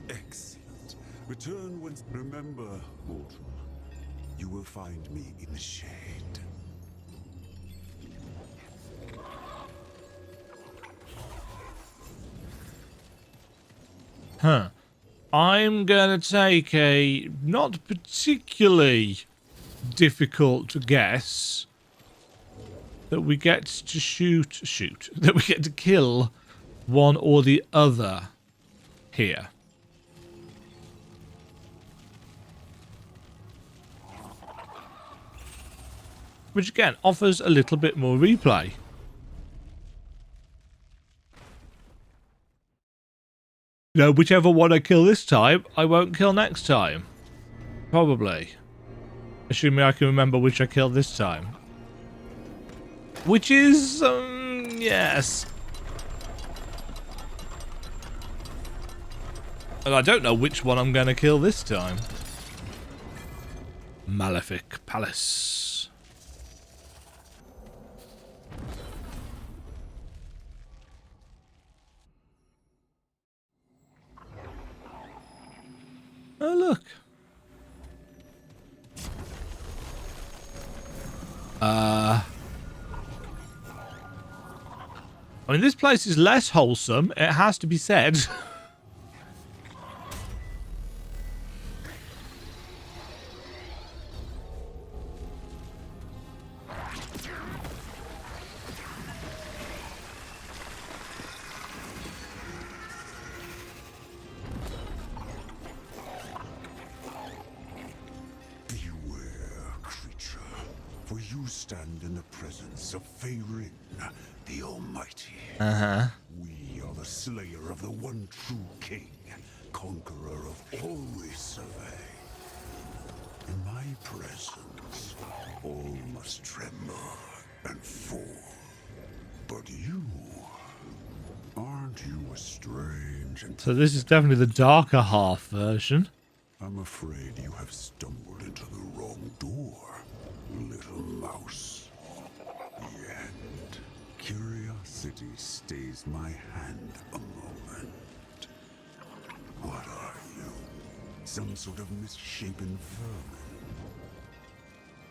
Excellent. Return once. Remember, mortal, you will find me in the shade. Huh. I'm gonna take a not particularly difficult guess that we get to shoot, that we get to kill one or the other here. Which again offers a little bit more replay. You know, whichever one I kill this time, I won't kill next time. Probably. Assuming I can remember which I killed this time. Which is, yes. And I don't know which one I'm going to kill this time. Malefic Palace. Oh, look. I mean, this place is less wholesome, it has to be said. you stand in the presence of Faelin, the Almighty. We are the slayer of the one true king, conqueror of all we survey. In my presence, all must tremble and fall. But you, aren't you a strange and... So this is definitely the darker half version. I'm afraid you have stumbled into the wrong door, little mouse. Yet, curiosity stays my hand a moment. What are you? Some sort of misshapen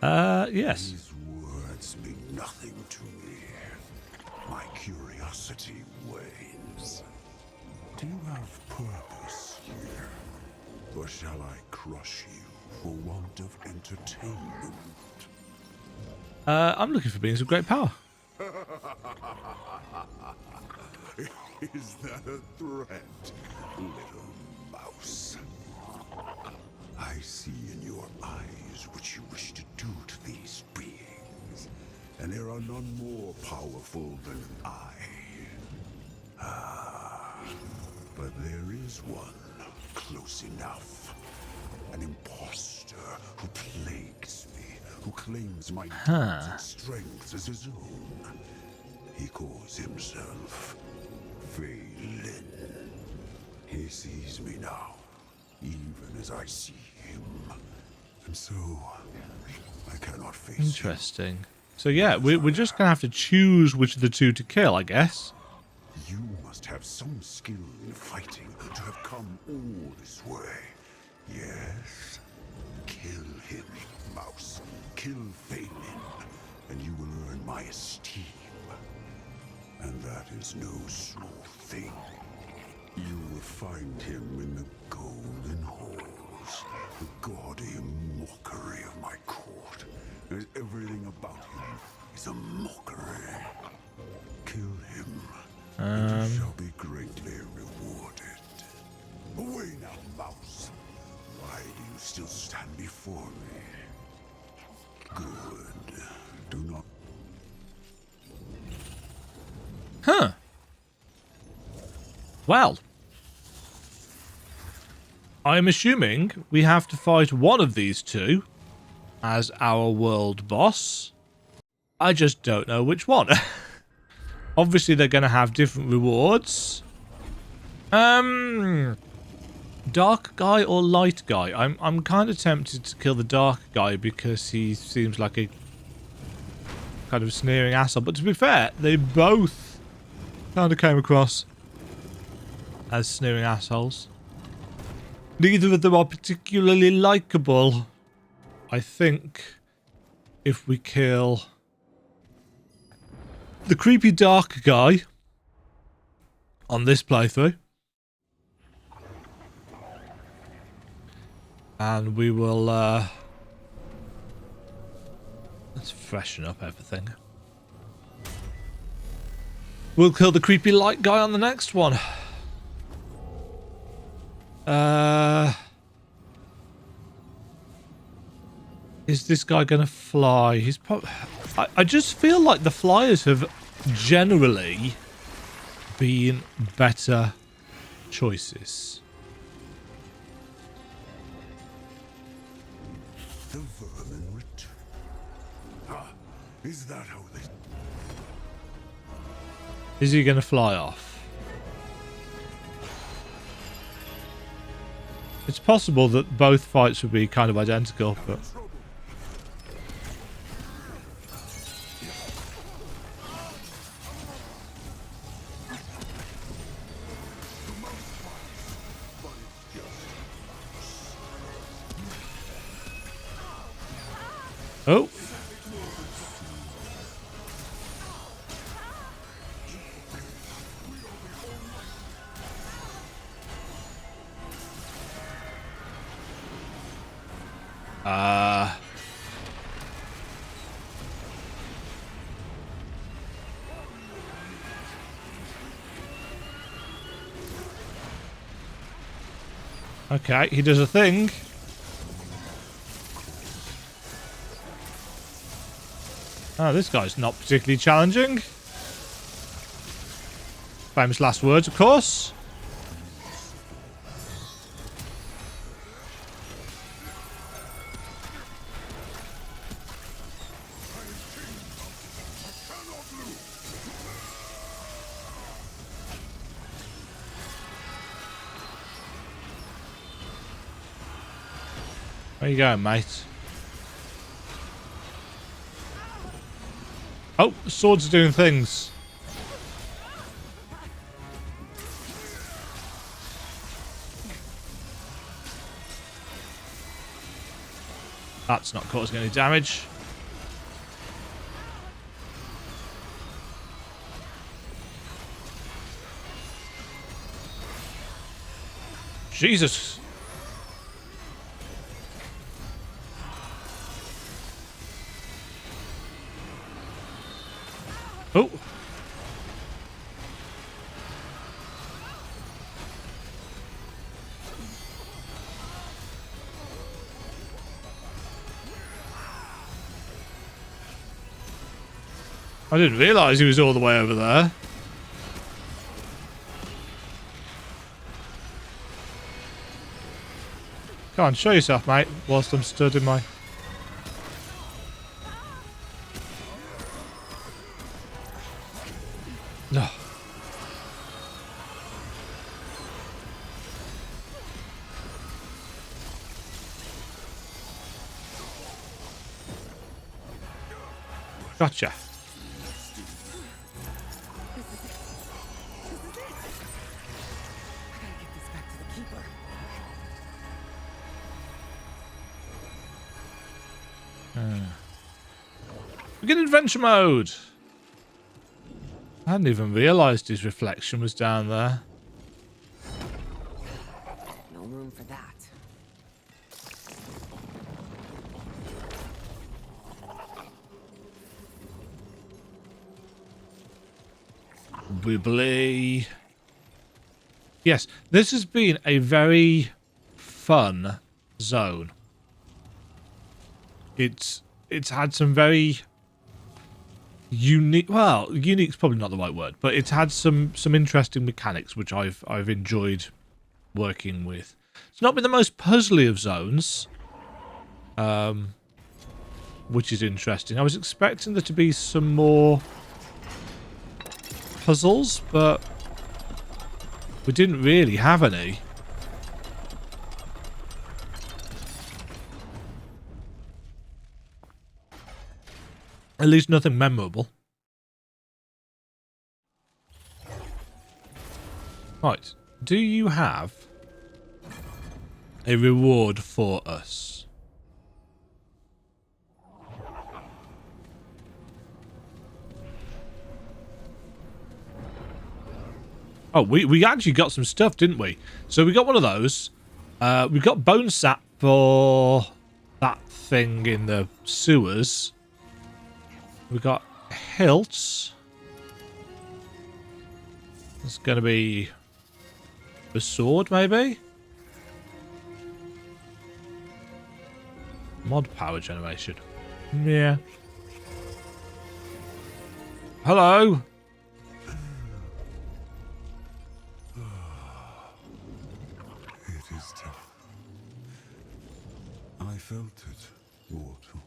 vermin? Yes. These words mean nothing to me. My curiosity wanes. Do you have purpose here? Or shall I crush you for want of entertainment? I'm looking for beings of great power. Is that a threat, little mouse? I see in your eyes what you wish to do to these beings, and there are none more powerful than I. But there is one close enough. An imposter who plagues me, who claims my deeds and strengths as his own. He calls himself Faelin. He sees me now, even as I see him. And so, I cannot face him. Interesting. So yeah, we're just going to have to choose which of the two to kill, I guess. You must have some skill in fighting to have come all this way. Yes? Kill him, mouse. Kill Faelin, and you will earn my esteem. And that is no small thing. You will find him in the golden halls, the gaudy mockery of my court. As everything about him is a mockery. Kill him, and you shall be greatly rewarded. Away now, mouse. Why do you still stand before me? Good. Do not... Huh. Well. I'm assuming we have to fight one of these two as our world boss. I just don't know which one. Obviously, they're going to have different rewards. Dark guy or light guy? I'm kind of tempted to kill the dark guy because he seems like a kind of sneering asshole. But to be fair, they both kind of came across as sneering assholes. Neither of them are particularly likable. I think if we kill the creepy dark guy on this playthrough, and we will let's freshen up everything. We'll kill the creepy light guy on the next one. Is this guy gonna fly? He's probably... I just feel like the flyers have generally been better choices. The vermin return. Ah, is that how they... Is he gonna fly off? It's possible that both fights would be kind of identical, but... Oh! Okay, he does a thing. Oh, this guy's not particularly challenging. Famous last words, of course. Where you going, mate? Oh, the swords are doing things. That's not causing any damage. Jesus. Oh. I didn't realise he was all the way over there. Come on, show yourself, mate, whilst I'm stood in my... No. Gotcha. We get adventure mode. I hadn't even realised his reflection was down there. No room for that. Wibbly. Yes, this has been a very fun zone. It's had some very unique, well, unique's probably not the right word, but it's had some interesting mechanics which I've enjoyed working with. It's not been the most puzzly of zones, which is interesting. I was expecting there to be some more puzzles, but we didn't really have any. At least nothing memorable. Right. Do you have a reward for us? Oh, we actually got some stuff, didn't we? So we got one of those. We got bone sap for that thing in the sewers. We got hilts. It's going to be the sword, maybe? Mod power generation. Yeah. Hello. It is time. I felt it, mortal.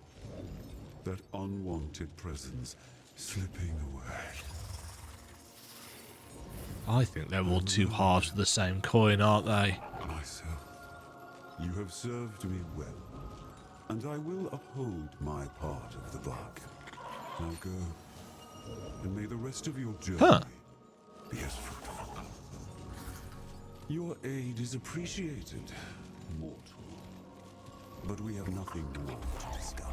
That unwanted presence slipping away. I think they're all two halves of the same coin, aren't they? Myself, you have served me well, and I will uphold my part of the bargain. Now go, and may the rest of your journey be as fruitful. Your aid is appreciated, mortal, but we have nothing more to discuss.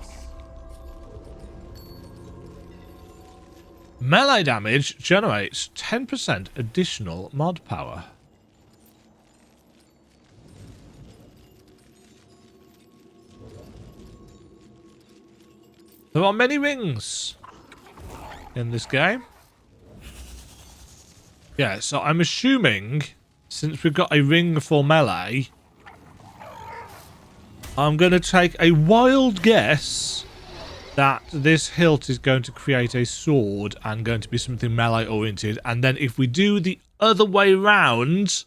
Melee damage generates 10% additional mod power. There are many rings in this game. Yeah, so I'm assuming since we've got a ring for melee, I'm going to take a wild guess that this hilt is going to create a sword and going to be something melee oriented, and then if we do the other way round,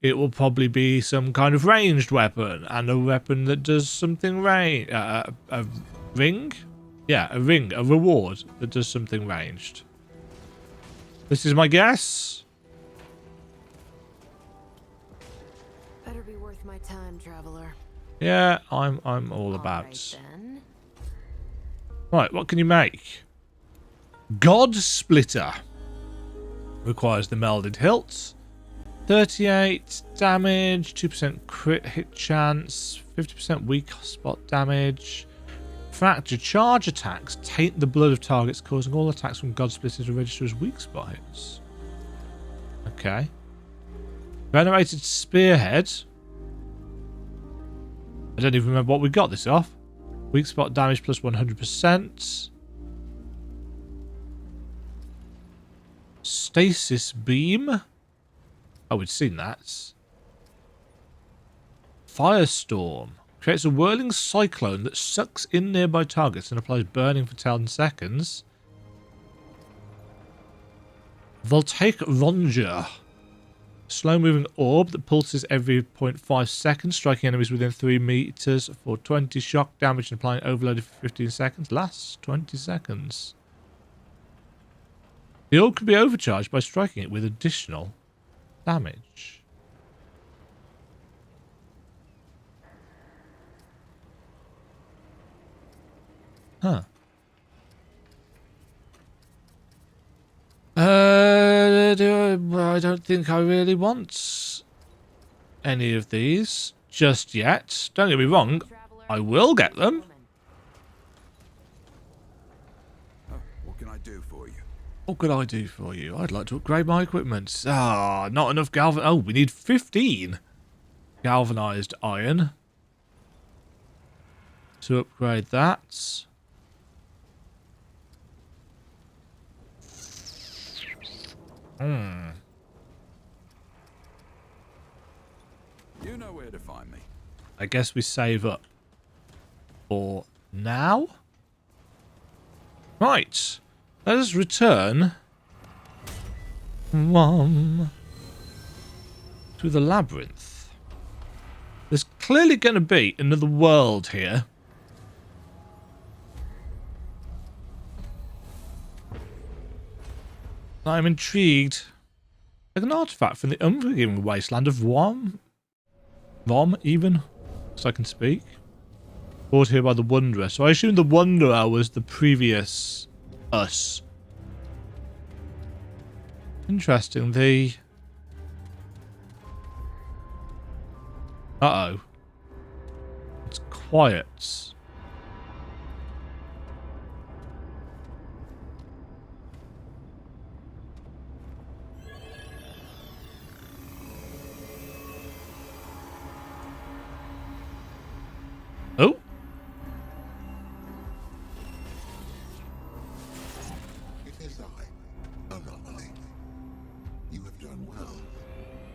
it will probably be some kind of ranged weapon and a weapon that does something a ring? Yeah, a ring, a reward that does something ranged. This is my guess. Better be worth my time, traveler. Yeah, I'm all about. Right, then. Right, what can you make? God Splitter. Requires the melded hilt. 38 damage, 2% crit hit chance, 50% weak spot damage. Fracture charge attacks taint the blood of targets, causing all attacks from God Splitter to register as weak spot hits. Okay. Venerated Spearhead. I don't even remember what we got this off. Weak spot damage plus 100%. Stasis Beam. Oh, we'd seen that. Firestorm. Creates a whirling cyclone that sucks in nearby targets and applies burning for 10 seconds. Voltaic Ronger. Slow-moving orb that pulses every 0.5 seconds, striking enemies within 3 meters for 20 shock damage and applying overloaded for 15 seconds. Lasts 20 seconds. The orb can be overcharged by striking it with additional damage. Huh. I don't think I really want any of these just yet. Don't get me wrong, I will get them. Oh, what can I do for you? What could I do for you? I'd like to upgrade my equipment. Ah, not enough galvan. Oh, we need 15 galvanized iron to upgrade that. You know where to find me. I guess we save up for now. Right. Let us return to the Labyrinth. There's clearly going to be another world here. I'm intrigued. Like an artifact from the unforgiving wasteland of Rom, even, so I can speak. Brought here by the Wanderer. So I assume the Wanderer was the previous us. Interesting. Uh-oh. It's quiet. Oh. It is I, Anomaly. You have done well.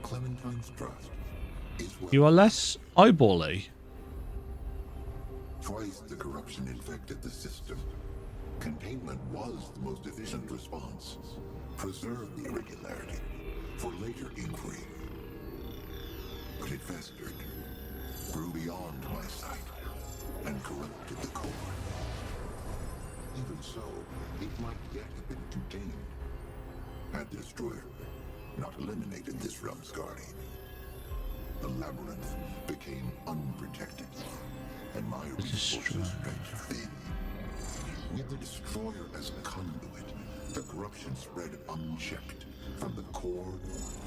Clementine's trust is well. You are less eyeball-y. Twice the corruption infected the system. Containment was the most efficient response. Preserve the irregularity for later inquiry. But it festered, grew beyond my sight, and corrupted the core. Even so, it might yet have been contained. Had the destroyer not eliminated this realm's guardian, the Labyrinth became unprotected, and my resources stretched thin. With the destroyer as conduit, the corruption spread unchecked from the core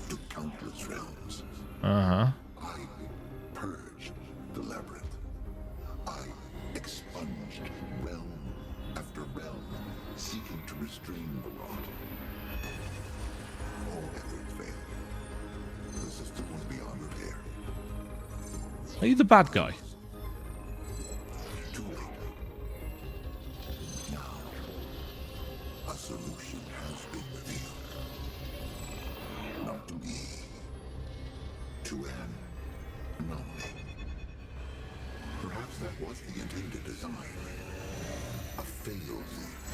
to countless realms. I purged the Labyrinth. I expunged realm after realm, seeking to restrain the rot. All efforts failed. The system was beyond repair. Are you the bad guy? Too late. Now, a solution has been revealed. Not to me, to an anomaly. Perhaps that was the intended design. A fail-safe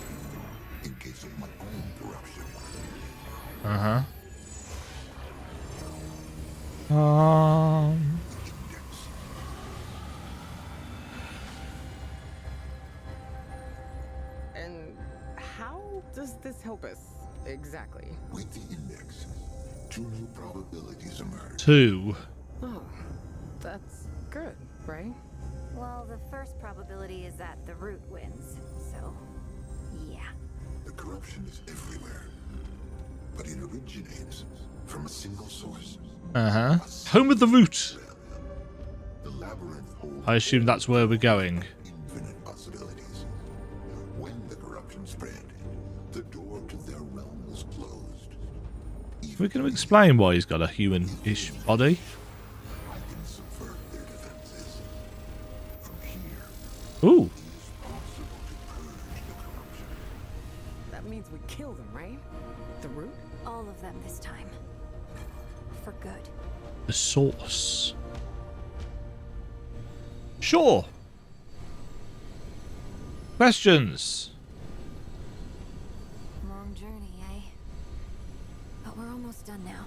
in case of my own corruption. Uh-huh. Index. And how does this help us exactly? With the index, 2 new probabilities emerge. 2. Oh, that's good, right? Well, the first probability is that the root wins, so yeah. The corruption is everywhere, but it originates from a single source. Uh-huh. Home of the root. The labyrinth holds I assume that's where we're going. infinite possibilities. When the corruption spread, the door to their realm was closed. We're going to explain why he's got a human-ish body. I can subvert their defenses. From here, Ooh. it is possible to purge the corruption. That means we kill them, right? The root? All of them this time. For good. The source. Sure. Questions? Long journey, eh? But we're almost done now.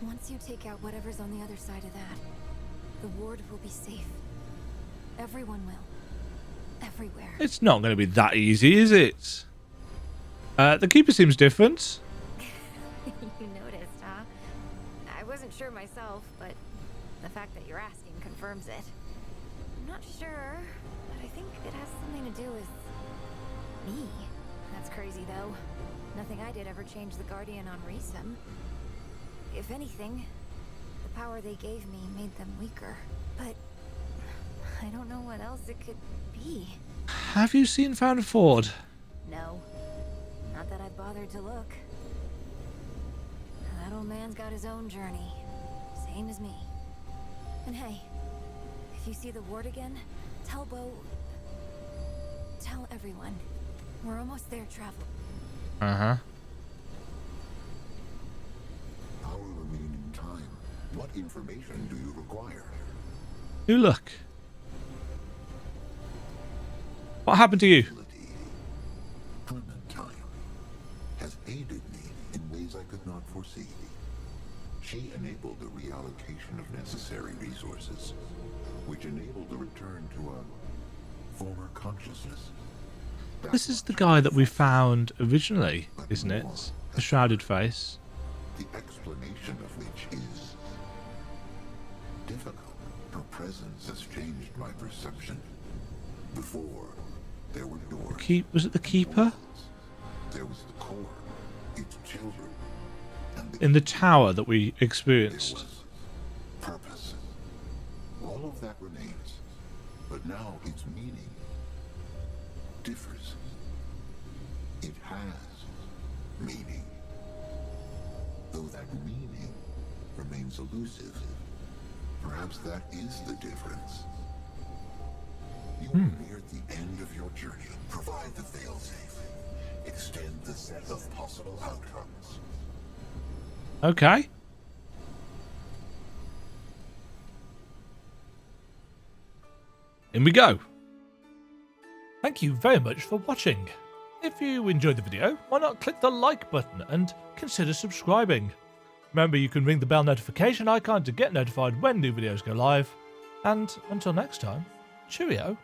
Once you take out whatever's on the other side of that, the ward will be safe. Everyone will. Everywhere. It's not going to be that easy, is it? The keeper seems different. You noticed, huh? I wasn't sure myself, but the fact that you're asking confirms it. I'm not sure, but I think it has something to do with me. That's crazy, though. Nothing I did ever changed the Guardian on Resum. If anything, the power they gave me made them weaker. But I don't know what else it could be. Have you seen Found Ford? No, not that I've bothered to look. That old man's got his own journey, same as me. And hey, if you see the ward again, tell everyone. We're almost there, Travel. Uh-huh. Our remaining time. What information do you require? New look. What happened to you? Clementine has aided me in ways I could not foresee. She enabled the reallocation of necessary resources, which enabled the return to a former consciousness. This is the guy that we found originally, isn't it? The shrouded face. The explanation of which is difficult. Her presence has changed my perception. Before, there were doors. Was it the keeper? There was the core, its children, and In the tower that we there experienced. was purpose. All of that remains, but now its meaning differs. It has meaning, though that meaning remains elusive. Perhaps that is the difference. You are near the end of your journey. Provide the failsafe. Extend the set of possible outcomes. Okay. In we go. Thank you very much for watching. If you enjoyed the video, why not click the like button and consider subscribing. Remember, you can ring the bell notification icon to get notified when new videos go live. And until next time, cheerio.